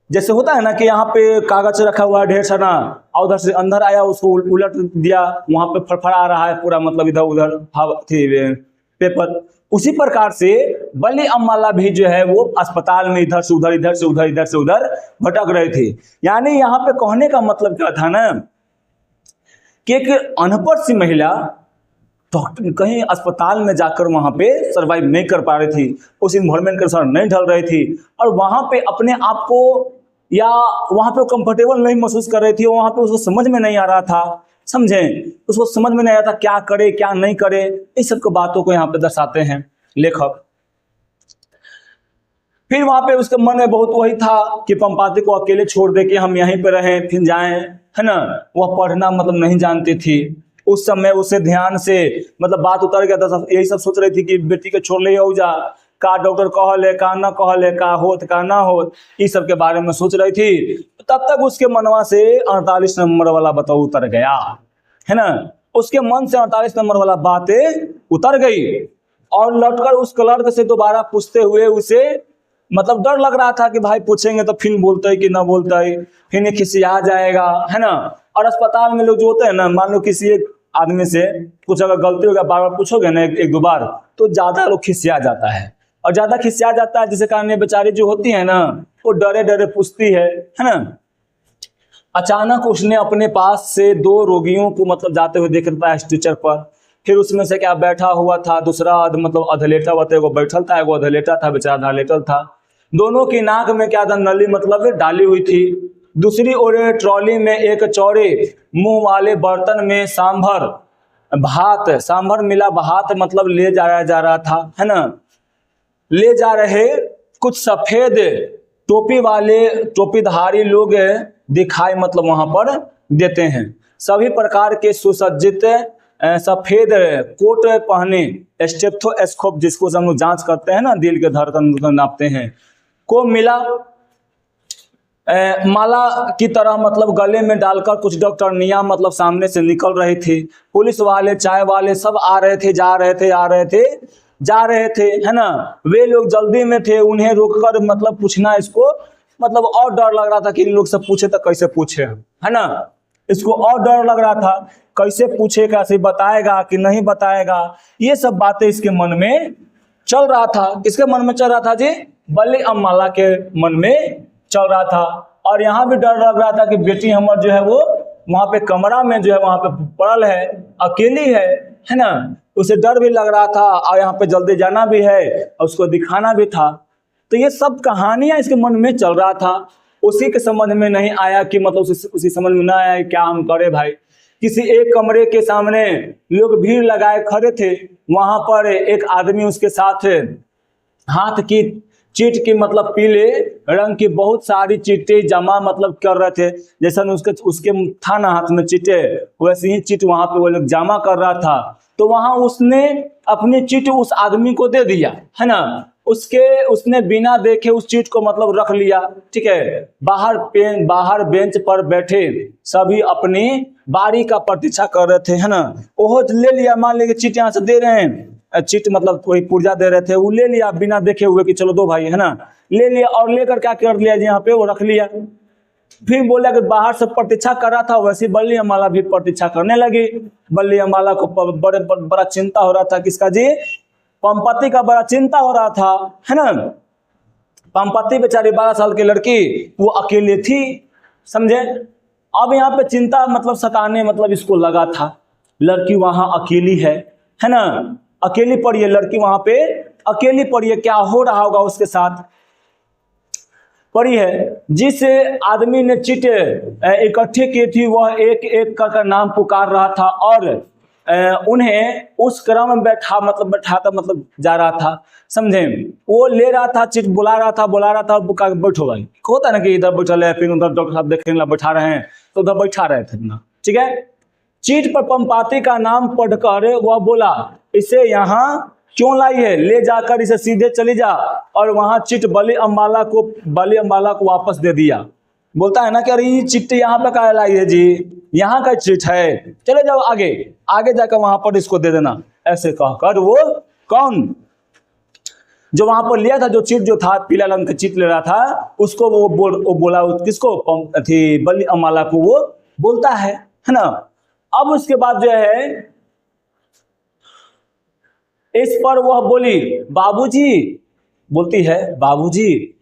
जैसे होता है ना कि यहाँ पे कागज रखा हुआ है ढेर सारा, और उधर से अंदर आया, उसको उलट दिया, वहां पे फड़फड़ा रहा है पूरा, मतलब इधर उधर पेपर। उसी प्रकार से बल्ली अम्बाला भी जो है वो अस्पताल में इधर से उधर, इधर से उधर, इधर से उधर भटक रहे थे। यानी यहाँ पे कहने का मतलब क्या था ना कि एक अनपढ़ सी महिला डॉक्टर कहीं अस्पताल में जाकर वहां पे सर्वाइव नहीं कर पा रही थी, उस इन्वायरमेंट के साथ नहीं ढल रही थी, और वहां पे अपने आप को या वहां पे कंफर्टेबल नहीं महसूस कर रही थी, वहां पे उसको समझ में नहीं आ रहा था, समझें, उसको समझ में नहीं आता क्या करे क्या नहीं करे। इस सब बातों को यहाँ पे दर्शाते हैं लेखक। फिर वहां पे उसके मन में बहुत वही था कि पंपाती को अकेले छोड़ दे के हम यहीं पे रहें फिर जाएं, है ना। वह पढ़ना मतलब नहीं जानती थी उस समय, उसे ध्यान से मतलब बात उतर गया था, यही सब सोच रही थी कि बेटी के छोड़ ले जा, का डॉक्टर कहले का न कहले, का होत का ना होत, इस सब के बारे में सोच रही थी। तब तक उसके मनवा से 48 नंबर वाला बात उतर गया, है ना। उसके मन से 48 नंबर वाला बातें उतर गई, और लौटकर उस क्लर्क से दोबारा पूछते हुए उसे मतलब डर लग रहा था कि भाई पूछेंगे तो फिर बोलता है कि ना बोलता है, फिर ये खिसिया जाएगा, है ना। और अस्पताल में लोग जो होते हैं ना, मान लो किसी एक आदमी से कुछ अगर गलती होगा, बार बार पूछोगे ना एक दो बार, तो ज्यादा लोग खिसिया जाता है, और ज्यादा खिसिया जाता है, जिसके कारण बेचारी जो होती है ना वो डरे डरे पूछती है ना। अचानक उसने अपने पास से 2 रोगियों को मतलब जाते हुए देख रहा है स्ट्रेचर पर। फिर उसमें से क्या बैठा हुआ था दूसरा, मतलब अधलेटा हुआ था, एगो बैठल था, एगो अधलेटा था, बेचारा अधलेटल था। दोनों की नाक में क्या था, नली मतलब डाली हुई थी। दूसरी ओर ट्रॉली में एक चौड़े मुंह वाले बर्तन में सांभर मिला भात मतलब ले जाया जा रहा था, है ना। ले जा रहे कुछ सफेद टोपी वाले टोपीधारी लोग दिखाई मतलब वहां पर देते हैं। सभी प्रकार के सुसज्जित सफेद कोट पहने, स्टेथोस्कोप जिसको हम लोग जांच करते हैं ना, दिल के धड़कन नापते हैं, को मिला माला की तरह मतलब गले में डालकर कुछ डॉक्टरनियां मतलब सामने से निकल रही थी। पुलिस वाले, चाय वाले सब आ रहे थे, जा रहे थे, है ना। वे लोग जल्दी में थे, उन्हें रोककर मतलब पूछना इसको मतलब और डर लग रहा था कि इन लोग से पूछे तो कैसे पूछे, है ना। इसको और डर लग रहा था, कैसे पूछेगा, कैसे बताएगा कि नहीं बताएगा, ये सब बातें इसके मन में चल रहा था। किसके मन में चल रहा था जी? बल्ली अम्माला के मन में चल रहा था। और यहाँ भी डर लग रहा था कि बेटी हमार जो है वो वहां पे कमरा में जो है वहां पे पड़ल है, अकेली है ना। उसे डर भी लग रहा था और यहाँ पे जल्दी जाना भी है और उसको दिखाना भी था। तो ये सब कहानियां इसके मन में चल रहा था। उसी के समझ में नहीं आया कि मतलब उसी समझ में ना आया क्या हम करे भाई। किसी एक कमरे के सामने लोग भीड़ लगाए खड़े थे, वहां पर एक आदमी उसके साथ हाथ की चीट की मतलब पीले रंग की बहुत सारी चीटें जमा मतलब कर रहे थे। जैसा उसके था ना हाथ में चीटे, वैसे ही चीट वहां पे वो लोग जमा कर रहा था। तो वहां उसने अपनी चीट उस आदमी को दे दिया, है ना। उसने बिना देखे उस चीट को मतलब रख लिया, ठीक है। बाहर बेंच पर बैठे सभी अपनी बारी का प्रतीक्षा कर रहे थे, है ना। ओहो ले लिया, मान लीजिए चीट यहाँ से दे रहे हैं, चीट मतलब कोई पुर्जा दे रहे थे, वो ले लिया बिना देखे हुए कि चलो दो भाई, है ना। ले लिया और लेकर क्या कर लिया यहाँ पे वो रख लिया। फिर बोला कि बाहर से प्रतीक्षा कर रहा था, वैसे बल्ली अम्माला भी प्रतीक्षा करने लगी। बल्ली अम्माला को बड़ा चिंता हो रहा था, किसका जी? पंपति का बड़ा चिंता हो रहा था, है ना। पंपति बेचारी 12 साल की लड़की, वो अकेली थी, समझे। अब यहाँ पे चिंता मतलब सताने मतलब इसको लगा था, लड़की वहां अकेली है ना। अकेली पड़ी है लड़की, वहां पे अकेली पड़ी है, क्या हो रहा होगा उसके साथ पड़ी है। जिस आदमी ने चिट इकट्ठी की थी वह एक एक का नाम पुकार रहा था और उन्हें उस क्रम में बैठाता मतलब जा रहा था, समझे। वो ले रहा था चिट, बुला रहा था बैठो भाई। होता है ना कि इधर बैठा है, फिर उधर डॉक्टर साहब देखने ला बैठा रहे हैं तो उधर बैठा रहे थे ना, ठीक है। चिट पर पंपाती का नाम पढ़कर वह बोला, इसे यहाँ क्यों लाई है, ले जाकर इसे सीधे चली जा। और वहां चिट बल्ली अम्बाला को वापस दे दिया। बोलता है ना कि अरे ये चिट्ठी यहाँ पे क्या लाई है जी, यहाँ का चिट है, चले जाओ आगे जाकर वहां पर इसको दे देना। ऐसे कहकर वो कौन जो वहां पर लिया था, जो चिट जो था पीला रंग का चिट ले रहा था, उसको वो बोला किसको, बल्ली अम्बाला को वो बोलता है ना। अब उसके बाद जो है इस पर वह बोली, बाबूजी, बोलती है बाबूजी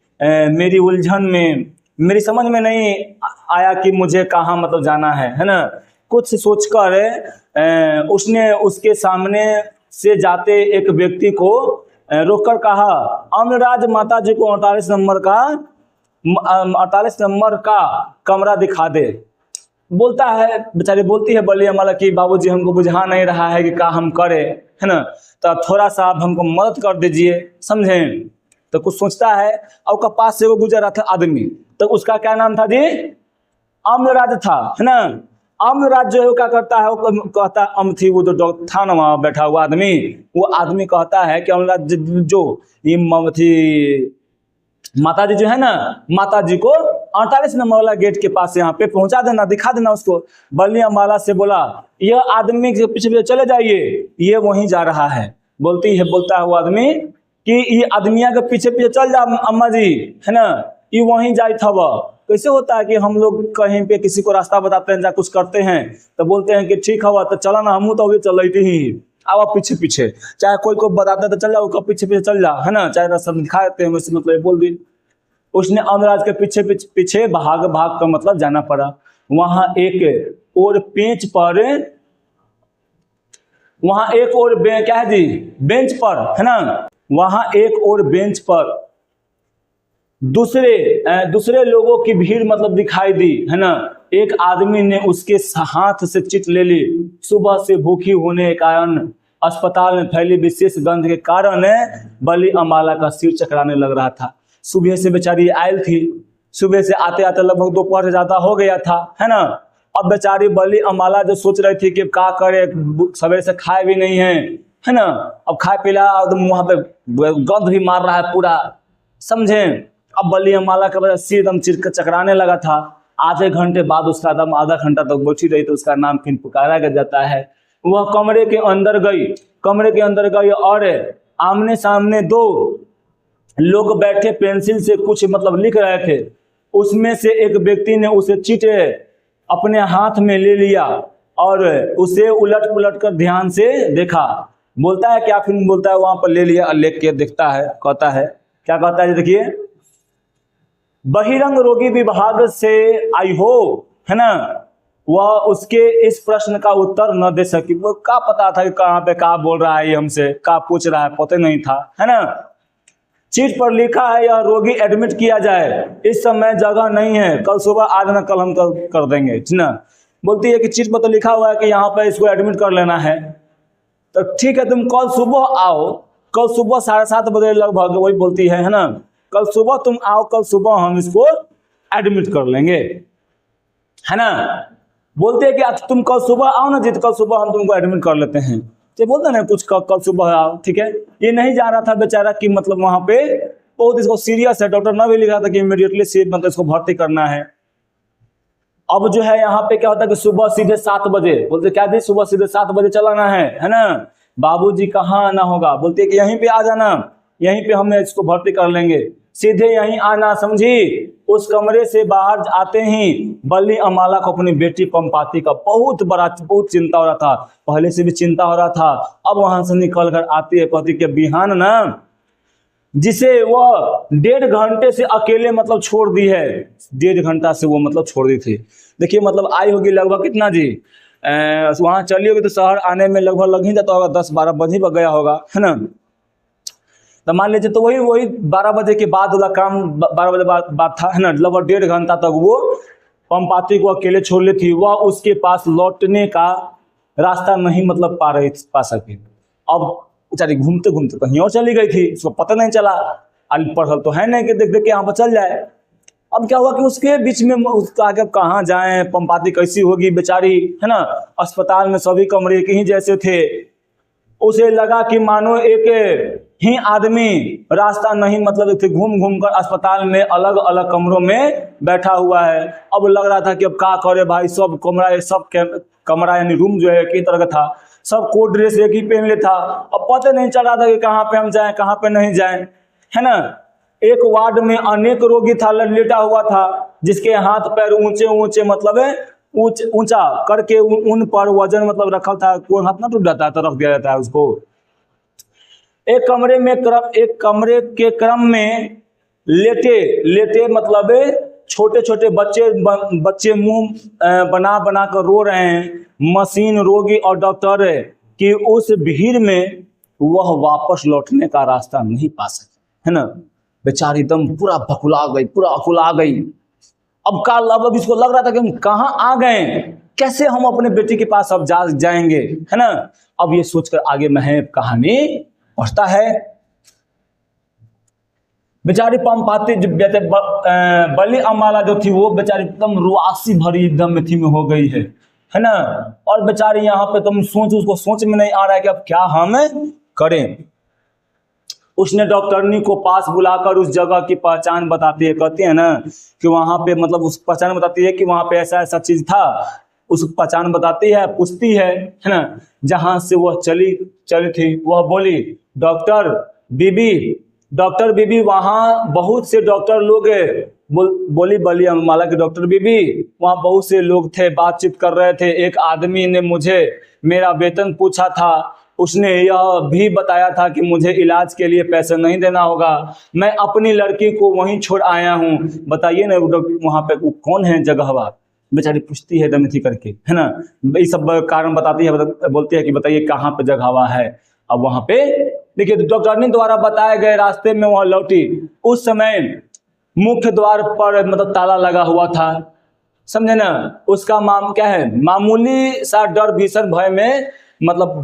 मेरी उलझन में मेरी समझ में नहीं आया कि मुझे कहाँ मतलब जाना है ना। कुछ सोचकर उसने उसके सामने से जाते एक व्यक्ति को रोककर कहा, अमराज माता जी को 48 नंबर का कमरा दिखा दे। बोलता है बेचारी, बोलती है बल्ली अम्बाला की बाबूजी हमको बुझा नहीं रहा है कि क्या हम करें, है ना। तो थोड़ा सा आप हमको मदद कर दीजिए, समझे। तो कुछ सोचता है और उसका पास से वो गुजर रहा था आदमी, तो उसका क्या नाम था जी? अम्रराज था, है ना। अम्रराज जो है क्या करता है, वो कहता है वो जो था ना वहां बैठा हुआ आदमी, वो आदमी कहता है कि अम्रराज जो ये माता जी जो है ना, माता जी को 48 नंबर वाला गेट के पास यहाँ पे पहुंचा देना, दिखा देना उसको। बल्ली अम्बाला से बोला, यह आदमी के पीछे चले जाइए, ये वहीं जा रहा है। बोलता है वो आदमी कि ये आदमिया के पीछे चल जा अम्मा जी, है ना, ये वहीं जाए था। वह कैसे होता है कि हम लोग कहीं पे किसी को रास्ता बताते हैं या कुछ करते हैं तो बोलते हैं कि ठीक है तो चला ना, हम तो अभी चल रही ही, आओ पीछे, चाहे कोई को बताते तो चल जाओ, पीछे चल जा, है ना, चाहे रास्ता दिखा देते हैं, वैसे मतलब बोल दी। उसने अमराज के पीछे भाग कर मतलब जाना पड़ा। वहां एक और पेंच पर क्या है जी, बेंच पर, है ना, वहां एक और बेंच पर दूसरे लोगों की भीड़ मतलब दिखाई दी, है ना। एक आदमी ने उसके हाथ से चिट ले ली। सुबह से भूखी होने के कारण अस्पताल में फैली विशेष गंध के कारण बली अमाला का सिर चकराने लग रहा था। सुबह से बेचारी आयल थी, सुबह से आते आते लगभग दोपहर से ज्यादा हो गया था, है ना। अब बेचारी बली अमाला जो सोच रही थी कि क्या करे, सवेरे से खाए भी नहीं है ना। अब खाए पिला वहां पे गंध भी मार रहा है पूरा, समझे। अब बली अमाला का वजह सिर एकदम चकराने लगा था। आधे घंटे बाद उसका दम आधा घंटा तक बैठी रही तो उसका नाम फिर पुकारा जाता है। वह कमरे के अंदर गई और आमने सामने दो लोग बैठे पेंसिल से कुछ मतलब लिख रहे थे। उसमें से एक व्यक्ति ने उसे चिट अपने हाथ में ले लिया और उसे उलट पुलट कर ध्यान से देखा। बोलता है क्या, फिर बोलता है वहां पर ले लिया, लेख के देखता है, कहता है क्या कहता है, देखिए, बहिरंग रोगी विभाग से आई हो, है ना। वह उसके इस प्रश्न का उत्तर न दे सकी। वो क्या पता था कि कहाँ पे क्या बोल रहा है, हमसे क्या पूछ रहा है, पता नहीं था, है ना। चिट पर लिखा है यह रोगी एडमिट किया जाए, इस समय जगह नहीं है, कल सुबह आज ना कल हम कल कर देंगे, है ना। बोलती है कि चिट पर तो लिखा हुआ है कि यहाँ पे इसको एडमिट कर लेना है, तो ठीक है तुम कल सुबह आओ, कल सुबह 7:30 बजे लगभग, वही बोलती है ना, कल सुबह तुम आओ, कल सुबह हम इसको एडमिट कर लेंगे, है ना। बोलते हैं कि तुम कल सुबह आओ ना जी, तो कल सुबह हम तुमको एडमिट कर लेते हैं। तो बोलते ना कुछ कल सुबह आओ, ठीक है। ये नहीं जा रहा था बेचारा कि मतलब वहां पे बहुत इसको सीरियस है, डॉक्टर ने भी लिखा था कि इमीडिएटली मतलब इसको भर्ती करना है। अब जो है यहाँ पे क्या होता है कि सुबह सीधे 7 बजे, बोलते क्या जी सुबह सीधे 7 बजे चलाना है ना। बाबूजी कहाँ आना होगा, बोलते कि यहीं पे आ जाना, यहीं पे हम इसको भर्ती कर लेंगे, सीधे यहीं आना, समझी। उस कमरे से बाहर आते ही बली अमाला को अपनी बेटी पंपाती का बहुत चिंता हो रहा था, पहले से भी चिंता हो रहा था। अब वहां से निकल कर आती है, कहती कि बिहान ना, जिसे वह 1.5 घंटे से अकेले मतलब छोड़ दी है, 1.5 घंटा से वो मतलब छोड़ दी थी। देखिए मतलब आई होगी लगभग कितना जी, वहां चली होगी तो शहर आने में लगभग लग ही जाता होगा, 10-12 बजे गया होगा, है ना। तो मान लीजिए तो वही 12 बजे के बाद वाला काम 12 बजे बाद था, है ना। लगभग 1.5 घंटा तक वो पंपाती को अकेले छोड़ ली थी। वह उसके पास लौटने का रास्ता नहीं मतलब पा सके। अब बेचारी घूमते घूमते कहीं और चली गई थी, उसको पता नहीं चला, पढ़ल तो है नहीं कि देख देख के यहाँ पर चल जाए। अब क्या हुआ कि उसके बीच में उसका आगे कहाँ जाए, पंपाती कैसी होगी बेचारी, है ना। अस्पताल में सभी कमरे के ही जैसे थे। उसे लगा कि मानो एक ही आदमी रास्ता नहीं मतलब घूम घूम कर अस्पताल में अलग अलग कमरों में बैठा हुआ है। अब लग रहा था कि अब क्या करे भाई, सब कमरा यानी रूम जो है एक तरह का था, सब कोट ड्रेस एक ही पहन ले था। अब पता नहीं चल रहा था कि कहाँ पे हम जाएं कहाँ पे नहीं जाएं, है ना। एक वार्ड में अनेक रोगी था, लेटा हुआ था, जिसके हाथ पैर ऊंचे ऊंचे मतलब ऊंचा करके उन पर वजन मतलब रखा था। कोई हाथ ना टूट जाता है तो रख दिया जाता है उसको। एक कमरे के क्रम में लेटे मतलब छोटे छोटे बच्चे मुंह बना कर रो रहे हैं। मशीन, रोगी और डॉक्टर की उस भीड़ में वह वापस लौटने का रास्ता नहीं पा सके, है ना। बेचारी एकदम पूरा अकुला गई। अब अब इसको लग रहा था कि हम कहाँ आ गए, कैसे हम अपने बेटी के पास अब जाएंगे, है ना। अब ये सोचकर आगे में कहानी पढ़ता है। बेचारी पंपाती बली अमाला जो थी वो बेचारी एकदम रुआसी भरी एकदम में हो गई है ना। और बेचारी यहाँ पे तुम उसको सोच में नहीं आ रहा है कि अब क्या हम करें। उसने डॉक्टरनी को पास बुलाकर उस जगह की पहचान बताती है, कहती है ना कि वहां पे मतलब उस पहचान बताती है कि वहां पे ऐसा ऐसा चीज था। उस पहचान बताती है, पूछती है ना, जहां से वह चली थी। वह बोली डॉक्टर बीबी वहां बहुत से डॉक्टर लोग बोली बली अमाला के डॉक्टर बीबी वहां बहुत से लोग थे, बातचीत कर रहे थे। एक आदमी ने मुझे मेरा वेतन पूछा था, उसने यह भी बताया था कि मुझे इलाज के लिए पैसे नहीं देना होगा। मैं अपनी लड़की को वहीं छोड़ आया हूँ, बताइए ना वहाँ पे कौन है जगहवा। बेचारी पूछती है दमथी करके, है ना। ये सब कारण बताती है, बोलती है कि बताइए कहाँ पे जगहवा है। अब वहाँ पे देखिए डॉक्टरनी द्वारा बताए गए रास्ते में वह लौटी। उस समय मुख्य द्वार पर मतलब ताला लगा हुआ था, समझे ना। उसका क्या है, मामूली सा डर भीषण भय में मतलब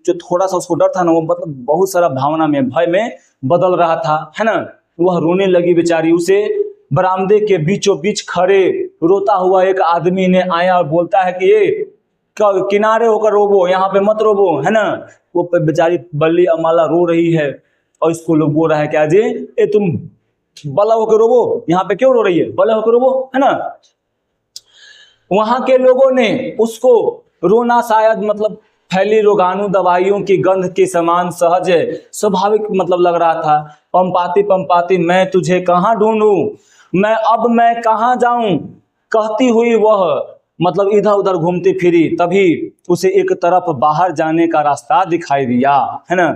जो थोड़ा सा उसको डर था ना, वो मतलब बहुत सारा भावना में भय में बदल रहा था, है ना। वह रोने लगी बेचारी। उसे बरामदे के बीचों बीच खड़े रोता हुआ एक आदमी ने आया और बोलता है कि ये किनारे होकर रोबो, यहाँ पे मत रोबो, है ना। वो बेचारी बल्ली अमाला रो रही है और इसको लोग बोल रहा है क्या जी, ए तुम बला होकर रोबो, यहाँ पे क्यों रो रही है, बला होकर रोबो, है ना। वहां के लोगों ने उसको रोना शायद मतलब फैली रोगाणु दवाइयों की गंध के समान सहज स्वाभाविक मतलब लग रहा था। पंपाती पंपाती मैं तुझे कहाँ ढूंढूं, मैं कहाँ जाऊं, कहती हुई वह मतलब इधर उधर घूमती फिरी। तभी उसे एक तरफ बाहर जाने का रास्ता दिखाई दिया, है ना।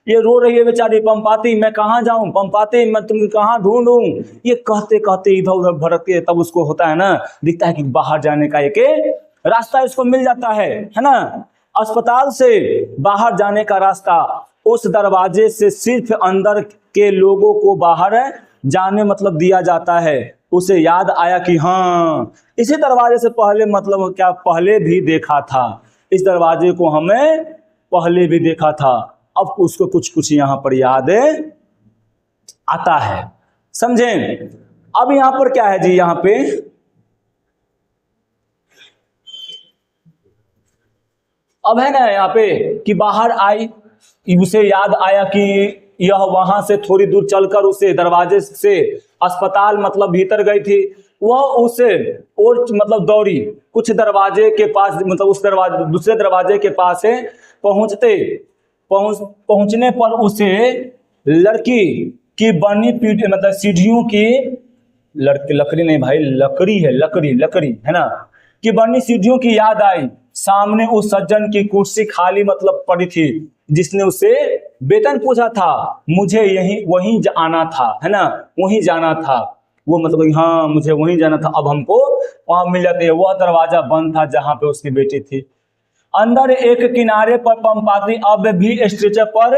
ये रो रही है बेचारी, पंपाती मैं कहाँ जाऊं, पंपाती मैं तुम्हें कहाँ ढूंढूं, ये कहते कहते इधर उधर भटकती है। तब उसको होता है ना, दिखता है कि बाहर जाने का एक रास्ता इसको मिल जाता है ना। अस्पताल से बाहर जाने का रास्ता उस दरवाजे से सिर्फ अंदर के लोगों को बाहर जाने मतलब दिया जाता है। उसे याद आया कि हाँ, इसी दरवाजे से पहले मतलब क्या पहले भी देखा था, इस दरवाजे को हमें पहले भी देखा था। अब उसको कुछ कुछ यहाँ पर याद आता है, समझे। अब यहाँ पर क्या है जी, यहाँ पे अब है ना यहाँ पे कि बाहर आई, उसे याद आया कि यह वहां से थोड़ी दूर चलकर उसे दरवाजे से अस्पताल मतलब भीतर गई थी। वह उसे और मतलब दौड़ी कुछ दरवाजे के पास, मतलब उस दरवाजे दूसरे दरवाजे के पास है। पहुंचने पर उसे लड़की की बनी पीठ मतलब सीढ़ियों की लकड़ी नहीं भाई, लकड़ी है ना, कि बनी सीढ़ियों की याद आई। सामने उस सज्जन की कुर्सी खाली मतलब पड़ी थी, जिसने उससे वेतन पूछा था। मुझे वहीं आना था, है ना, वहीं जाना था। वो मतलब हाँ मुझे वहीं जाना था, अब हमको वहां मिल जाते हैं। वह दरवाजा बंद था जहां पे उसकी बेटी थी। अंदर एक किनारे पर पंपाती अब भी स्ट्रेचर पर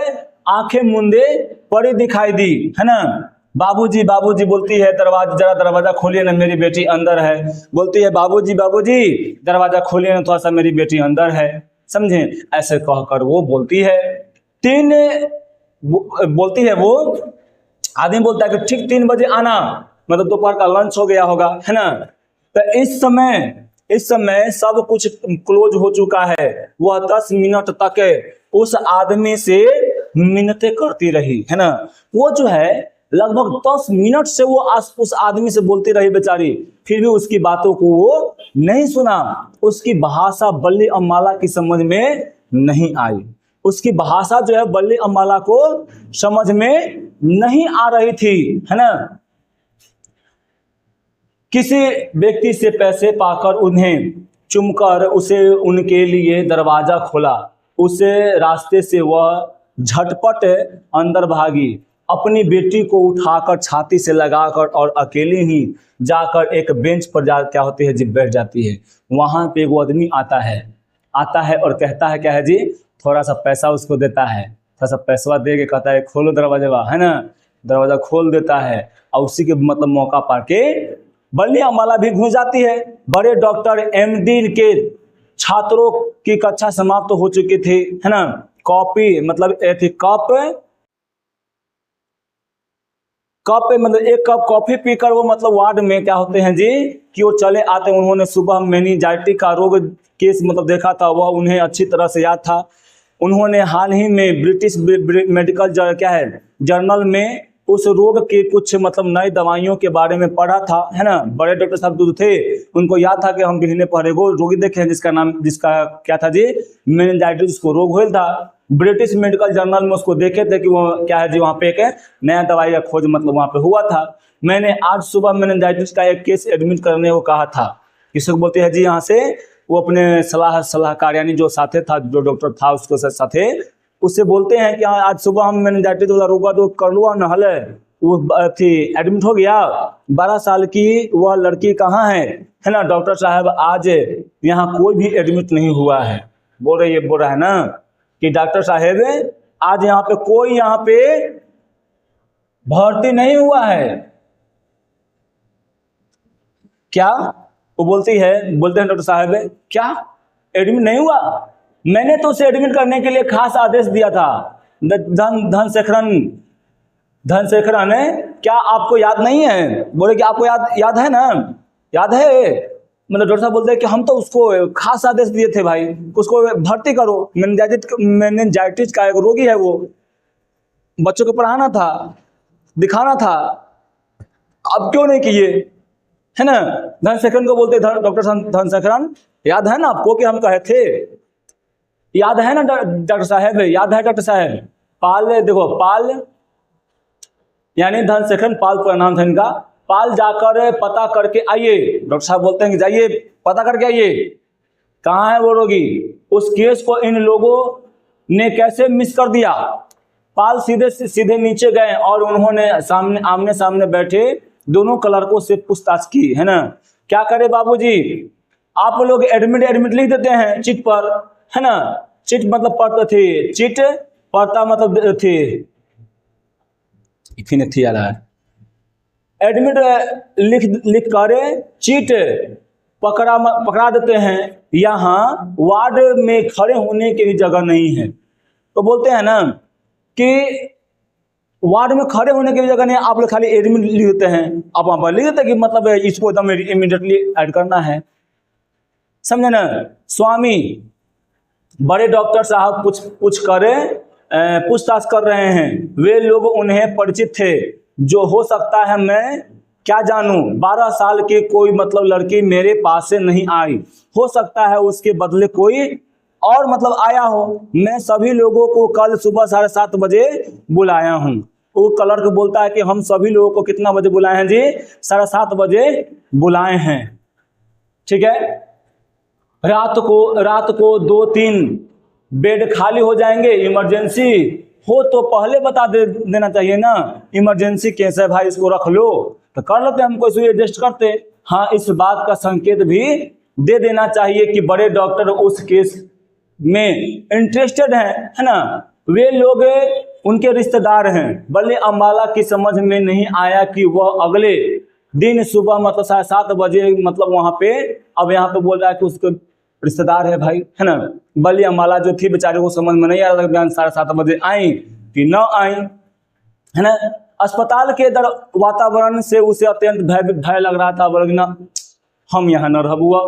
आंखें मूंदे पड़ी दिखाई दी, है ना। बाबूजी बाबूजी बोलती है, जरा दरवाजा खोलिए ना, मेरी बेटी अंदर है। बोलती है बाबूजी बाबूजी दरवाजा खोलिए ना, थोड़ा सा मेरी बेटी अंदर है, समझे। ऐसे कहकर वो बोलती है वो आदमी बोलता है कि ठीक 3 बजे आना, मतलब दोपहर का लंच हो गया होगा, है ना। तो इस समय सब कुछ क्लोज हो चुका है। वह 10 मिनट तक उस आदमी से मिन्नतें करती रही, है ना। वो जो है लगभग 10 मिनट से वो उस आदमी से बोलती रही बेचारी, फिर भी उसकी बातों को वो नहीं सुना। उसकी भाषा बल्ली अम्माला की समझ में नहीं आई। उसकी भाषा जो है बल्ली अम्माला को समझ में नहीं आ रही थी, है ना। किसी व्यक्ति से पैसे पाकर उन्हें चुमकर उसे उनके लिए दरवाजा खोला। उसे रास्ते से वह झटपट अंदर भागी, अपनी बेटी को उठाकर छाती से लगाकर और अकेले ही जाकर एक बेंच पर क्या होती है जी, बैठ जाती है। वहां पे वो आदमी आता है और कहता है क्या है जी, थोड़ा सा पैसा उसको देता है। थोड़ा सा पैसा दे के कहता है खोलो दरवाजा, है ना। दरवाजा खोल देता है और उसी के मतलब मौका पा के बल्ली अम्माला भी घुस जाती है। बड़े डॉक्टर MD के छात्रों की कक्षा समाप्त हो चुकी थी, है ना। कॉपी मतलब कप मतलब 1 कप कॉफी पीकर वो मतलब वार्ड में क्या होते हैं जी कि वो चले आते। उन्होंने सुबह मेनिंजाइटिस का रोग केस मतलब देखा था, वह उन्हें अच्छी तरह से याद था। उन्होंने हाल ही में ब्रिटिश मेडिकल जर्नल में उस रोग के कुछ मतलब नई दवाइयों के बारे में पढ़ा था, है ना। बड़े डॉक्टर साहब जो थे उनको याद था कि हम महीने पहले वो रोगी देखे हैं जिसका क्या था जी, मेनिंजाइटिस, जिसको रोग हुआ था। ब्रिटिश मेडिकल जर्नल में उसको देखे थे कि वो क्या है जी, वहाँ पे एक नया दवाई का खोज मतलब वहाँ पे हुआ था। मैंने आज सुबह मेनिंजाइटिस का एक केस एडमिट करने को कहा था। किसको बोलते हैं जी, यहाँ से वो अपने सलाहकार यानी जो साथे था, जो डॉक्टर था उसको साथे, उससे बोलते हैं कि आज सुबह हम मेनिंजाइटिस वाला रोग तो कर लो न, हल वो थी एडमिट हो गया। 12 साल की वह लड़की कहाँ है ना। डॉक्टर साहब आज यहाँ कोई भी एडमिट नहीं हुआ है। बोल रहा है ना कि डॉक्टर साहब आज यहाँ पे कोई यहाँ पे भर्ती नहीं हुआ है। क्या? वो बोलते हैं डॉक्टर साहब क्या एडमिट नहीं हुआ? मैंने तो उसे एडमिट करने के लिए खास आदेश दिया था। धनशेखरन है, क्या आपको याद नहीं है? बोले कि आपको याद है ना? याद है? मतलब डॉक्टर साहब बोलते हैं कि हम तो उसको खास आदेश दिए थे भाई, उसको भर्ती करो, मेनिंजाइटिस का एक रोगी है, वो बच्चों को पढ़ाना था, दिखाना था, अब क्यों नहीं किए? है ना? धनशेखरन को बोलते डॉक्टर धनशेखरन, याद है ना आपको कि हम कहे थे? याद है ना डॉक्टर साहब? याद है डॉक्टर साहब? पाल, देखो पाल यानी धनशेखरन, पाल पूरा नाम था इनका। पाल जाकर पता करके आइए। डॉक्टर साहब बोलते हैं कि जाइए पता करके आइए, कहाँ है वो रोगी, उस केस को इन लोगों ने कैसे मिस कर दिया। पाल सीधे नीचे गए और उन्होंने आमने सामने बैठे दोनों क्लर्कों से पूछताछ की, है ना? क्या करे बाबूजी, आप लोग एडमिट लिख देते हैं चिट पर, है ना? चिट मतलब पढ़ते थे, चिट पढ़ता मतलब थे, इतनी थी आ रहा है। एडमिट लिख कर चिट पकड़ा देते हैं। यहाँ वार्ड में खड़े होने की भी जगह नहीं है, तो बोलते हैं ना कि वार्ड में खड़े होने की भी जगह नहीं, आप लोग खाली एडमिट लिख देते हैं। आप वहाँ पर लिख देते हैं कि मतलब इसको एकदम इमीडिएटली ऐड करना है, समझे ना? स्वामी बड़े डॉक्टर साहब पूछताछ कर रहे हैं। वे लोग उन्हें परिचित थे, जो हो सकता है मैं क्या जानूं। 12 साल की कोई मतलब लड़की मेरे पास से नहीं आई, हो सकता है उसके बदले कोई और मतलब आया हो। मैं सभी लोगों को कल सुबह 7:30 बजे बुलाया हूँ। वो क्लर्क बोलता है कि हम सभी लोगों को कितना बजे बुलाए हैं जी? 7:30 बजे बुलाए हैं, ठीक है? रात को 2-3 बेड खाली हो जाएंगे, इमरजेंसी हो तो पहले बता देना चाहिए ना। इमरजेंसी केस है भाई, इसको रख लो, तो कर लेते, हम कोई एडजस्ट करते। हाँ, इस बात का संकेत भी दे देना चाहिए कि बड़े डॉक्टर उस केस में इंटरेस्टेड हैं, है ना? वे लोग उनके रिश्तेदार हैं। बल्ले अम्बाला की समझ में नहीं आया कि वह अगले दिन सुबह मतलब 7:30 बजे मतलब वहां पे, अब यहाँ पे बोल रहा है कि उसके रिश्तेदार है भाई, है ना? बल्ली अम्बाला जो थी बेचारे को समझ में नहीं आ रहा था बयान 7:30 बजे आई कि न आई, है ना? अस्पताल के वातावरण से उसे अत्यंत भय लग रहा था। बोला ना हम यहाँ न रह हुआ।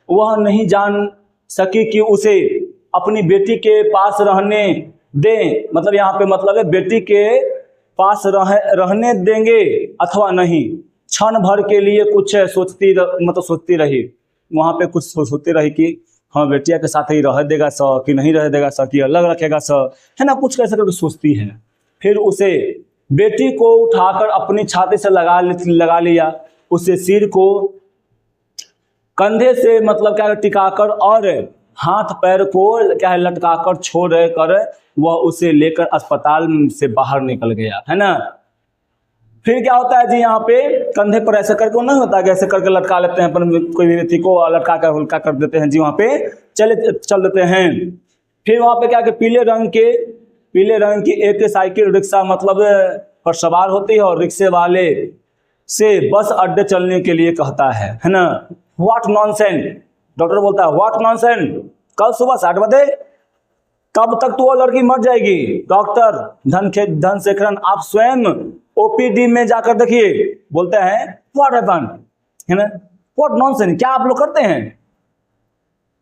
वह नहीं जान सकी कि उसे अपनी बेटी के पास रहने दें, मतलब यहाँ पे मतलब है बेटी के पास रहने देंगे अथवा नहीं। क्षण भर के लिए कुछ सोचती रही, वहाँ पे कुछ सोचती रही कि हाँ बेटिया के साथ ही रह देगा स कि नहीं रह देगा स कि अलग रखेगा स, है ना? कुछ कैसे करके सोचती है। फिर उसे बेटी को उठाकर अपनी छाती से लगा लिया, उसे सिर को कंधे से मतलब क्या टिकाकर और हाथ पैर को क्या है लटकाकर छोड़ कर वह उसे लेकर अस्पताल से बाहर निकल गया, है ना? फिर क्या होता है जी, यहाँ पे कंधे पर ऐसे करके नहीं होता कि ऐसे करके लटका लेते हैं, पर कोई भी व्यक्ति को लटका कर हुल्का कर देते हैं जी, वहाँ पे चल देते हैं। फिर वहाँ पे क्या कि पीले रंग की एक साइकिल रिक्शा मतलब पर सवार होती है और रिक्शे वाले से बस अड्डे चलने के लिए कहता है ना? व्हाट नॉनसेंस, डॉक्टर बोलता है व्हाट नॉनसेंस, कल सुबह 7 बजे, कब तक तो वो लड़की मर जाएगी। डॉक्टर धनशेखरन आप स्वयं ओपीडी में जाकर देखिए। बोलते हैं व्हाट हैपन, है ना? व्हाट नॉनसेंस, क्या आप लोग करते हैं?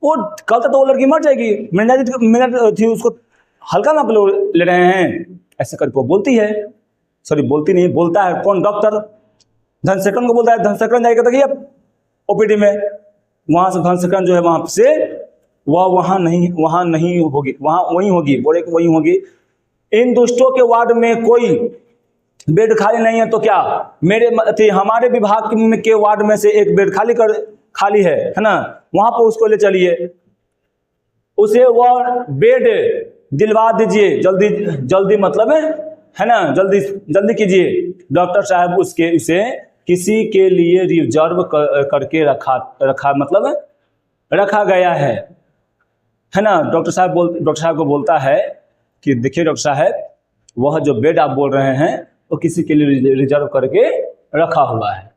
वो कल तक तो वो लड़की मर जाएगी, मिनट थी, उसको हल्का में आप लोग ले रहे हैं, ऐसे करके वो बोलती है। सॉरी बोलती नहीं, बोलता है कौन? डॉक्टर धनशेखरन को बोलता है। धनशेखरन जाएगा देखिए ओपीडी में, वहां से धनशेखरन जो है वहां से वहां नहीं होगी, वहीं होगी, बोले कि वहीं होगी। इन दुष्टों के वार्ड में कोई बेड खाली नहीं है तो क्या हमारे विभाग के वार्ड में से एक बेड खाली है ना? वहां पर उसको ले चलिए, उसे वह बेड दिलवा दीजिए, जल्दी मतलब है ना? जल्दी कीजिए। डॉक्टर साहब उसे किसी के लिए रिजर्व करके रखा गया है ना? डॉक्टर साहब को बोलता है कि देखिए डॉक्टर साहब, वह जो बेड आप बोल रहे हैं वो किसी के लिए रिजर्व करके रखा हुआ है।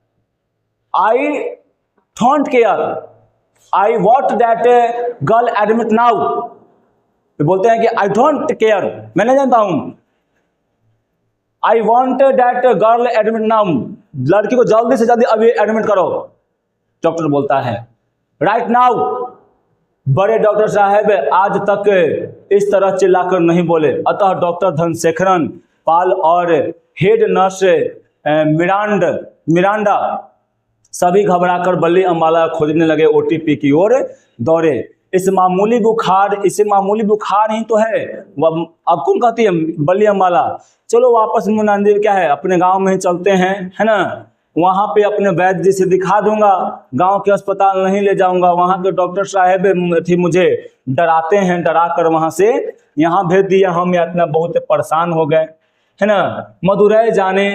Don't care, I want that girl admit now. बोलते हैं कि आई डोंट केयर, मैं नहीं जानता हूं, I want that girl admit now, लड़की को जल्दी से जल्दी अभी एडमिट करो। डॉक्टर बोलता है राइट नाउ। बड़े डॉक्टर साहब आज तक इस तरह चिल्लाकर नहीं बोले, अतः डॉक्टर धनशेखरन पाल और हेड नर्स मिरांडा सभी घबराकर बल्ली अम्बाला खोजने लगे, ओटीपी की ओर दौड़े। इसे मामूली बुखार ही तो है, अब कौन कहती है बल्ली अम्बाला, चलो वापस मुनांदिर क्या है अपने गांव में ही चलते हैं, है ना, वहां पे अपने वैद्य जी से दिखा दूंगा, गांव के अस्पताल नहीं ले जाऊंगा, वहां के डॉक्टर साहब थी मुझे डराते हैं, डरा कर वहां से यहाँ भेज दिया, हम इतना बहुत परेशान हो गए, है ना। मदुरै जाने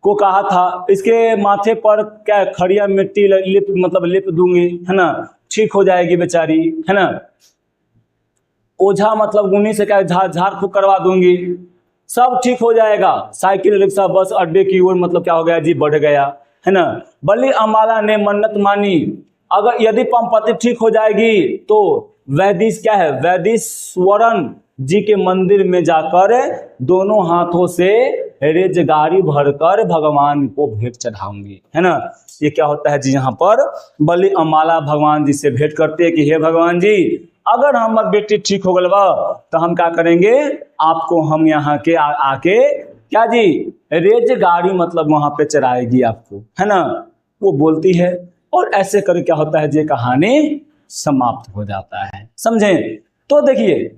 को कहा था, इसके माथे पर क्या खड़िया मिट्टी लिप दूंगी, है ना, ठीक हो जाएगी बेचारी, है ना। ओझा मतलब गुनी से क्या झाड़ फूक करवा दूंगी, सब ठीक हो जाएगा। साइकिल रिक्शा बस अड्डे की ओर मतलब क्या हो गया जी, बढ़ गया, है ना। बल्ली अम्बाला ने मन्नत मानी, अगर यदि पंपति ठीक हो जाएगी तो वैदीश्वरन जी के मंदिर में जाकर दोनों हाथों से रेजगारी भरकर भगवान को भेंट चढ़ाऊंगी, है ना। ये क्या होता है जी, यहाँ पर बल्ली अम्बाला भगवान जी से भेंट करते हैं कि हे भगवान जी, अगर हमारी बेटी ठीक हो गल तो हम क्या करेंगे, आपको हम यहाँ के आके क्या जी रेजगारी मतलब वहां पे चढ़ाएगी आपको, है ना। वो बोलती है और ऐसे करके क्या होता है जी, कहानी समाप्त हो जाता है, समझे। तो देखिए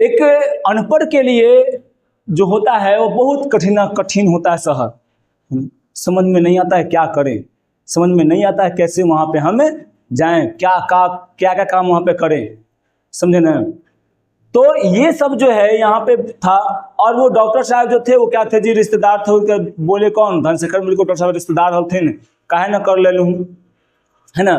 एक अनपढ़ के लिए जो होता है वो बहुत कठिन होता है शहर, समझ में नहीं आता है क्या करें, समझ में नहीं आता है कैसे वहां पे हम जाएं, क्या काम वहां पे करें, समझे ना। तो ये सब जो है यहाँ पे था। और वो डॉक्टर साहब जो थे वो क्या थे जी, रिश्तेदार थे उनके, बोले कौन, धनशेखर बोले डॉक्टर साहब रिश्तेदार होते हैं, काहे ना कर ले लूँ, है ना।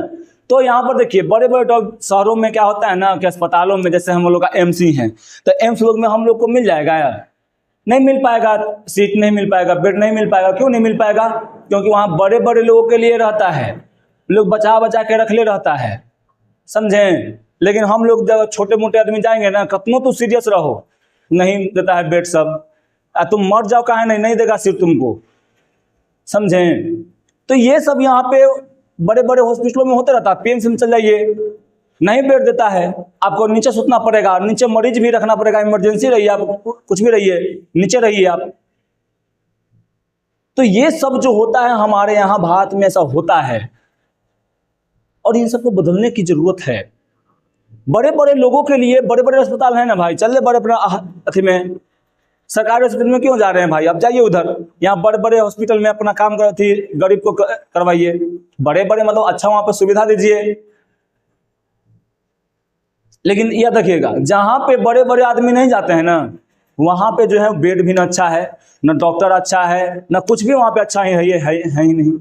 तो यहाँ पर देखिए बड़े बड़े शहरों में क्या होता है ना कि अस्पतालों में, जैसे हम लोग का एमसी है, तो एम्स लोग में हम लोग को मिल जाएगा यार, नहीं मिल पाएगा, सीट नहीं मिल पाएगा, बेड नहीं मिल पाएगा। क्यों नहीं मिल पाएगा, क्योंकि वहाँ बड़े बड़े लोगों के लिए रहता है, लोग बचा के रख ले रहता है, समझें। लेकिन हम लोग जब छोटे मोटे आदमी जाएंगे ना, कतनो तो सीरियस रहो, नहीं देता है बेड सब, तुम मर जाओ काहे नहीं देगा सीट तुमको, समझें। तो ये सब यहाँ पे बड़े बड़े हॉस्पिटलों में होते रहता है। पीएमसी में चल जाइए, नहीं बेड देता है, आपको नीचे सुतना पड़ेगा, नीचे मरीज भी रखना पड़ेगा, इमरजेंसी रहिए आप, कुछ भी रहिए, नीचे रहिए आप। तो ये सब जो होता है हमारे यहाँ भारत में ऐसा होता है, और इन सबको बदलने की जरूरत है। बड़े बड़े लोगों के लिए बड़े बड़े अस्पताल है ना भाई, चल बड़े बड़े अथी में, सरकारी हॉस्पिटल में क्यों जा रहे हैं भाई, अब जाइए उधर, यहाँ बड़े बड़े हॉस्पिटल में अपना काम करती गरीब को करवाइए, बड़े बड़े मतलब अच्छा वहां पर सुविधा दीजिए। लेकिन यह देखिएगा जहाँ पे बड़े बड़े आदमी नहीं जाते हैं ना, वहां पे जो है बेड भी ना अच्छा है, ना डॉक्टर अच्छा है, ना कुछ भी वहां पे अच्छा है ही नहीं।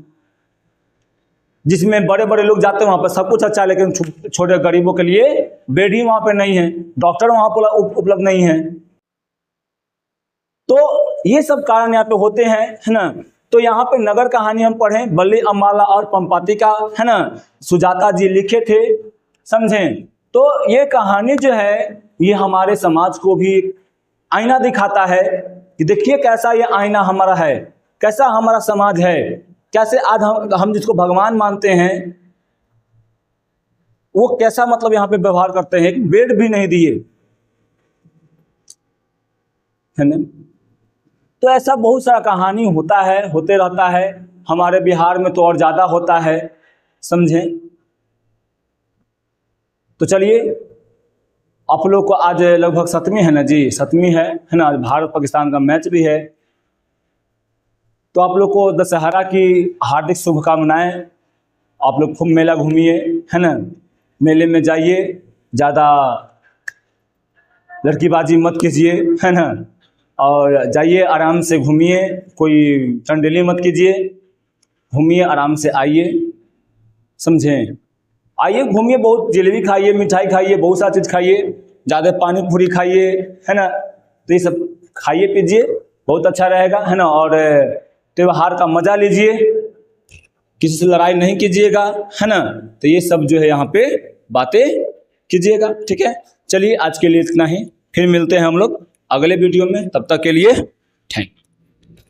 जिसमें बड़े बड़े लोग जाते हैं वहां पर सब कुछ अच्छा है, लेकिन छोटे गरीबों के लिए बेड ही वहां पे नहीं है, डॉक्टर वहां पर उपलब्ध नहीं है। तो ये सब कारण यहाँ पे होते हैं, है ना। तो यहाँ पे नगर कहानी हम पढ़ें, बल्ली अम्बाला और पंपाति का, है ना, सुजाता जी लिखे थे, समझें। तो ये कहानी जो है ये हमारे समाज को भी आईना दिखाता है कि देखिए कैसा ये आईना हमारा है, कैसा हमारा समाज है, कैसे आज हम जिसको भगवान मानते हैं वो कैसा मतलब यहाँ पे व्यवहार करते हैं, बेड भी नहीं दिए, है ना। तो ऐसा बहुत सारा कहानी होता है, होते रहता है, हमारे बिहार में तो और ज्यादा होता है, समझें। तो चलिए आप लोग को आज लगभग 7वीं है ना जी, 7वीं है ना, आज भारत पाकिस्तान का मैच भी है। तो आप लोग को दशहरा की हार्दिक शुभकामनाएं। आप लोग खूब मेला घूमिए, है ना, मेले में जाइए, ज़्यादा लड़कीबाजी मत कीजिए, है ना, और जाइए आराम से घूमिए, कोई चंडेली मत कीजिए, घूमिए आराम से आइए, समझें। आइए घूमिए, बहुत जलेबी खाइए, मिठाई खाइए, बहुत सारा चीज़ खाइए, ज़्यादा पानी पूरी खाइए, है ना। तो ये सब खाइए पीजिए, बहुत अच्छा रहेगा, है ना, और त्योहार का मजा लीजिए। किसी से लड़ाई नहीं कीजिएगा, है ना। तो ये सब जो है यहाँ पे बातें कीजिएगा, ठीक है। चलिए आज के लिए इतना ही, फिर मिलते हैं हम लोग अगले वीडियो में, तब तक के लिए थैंक यू।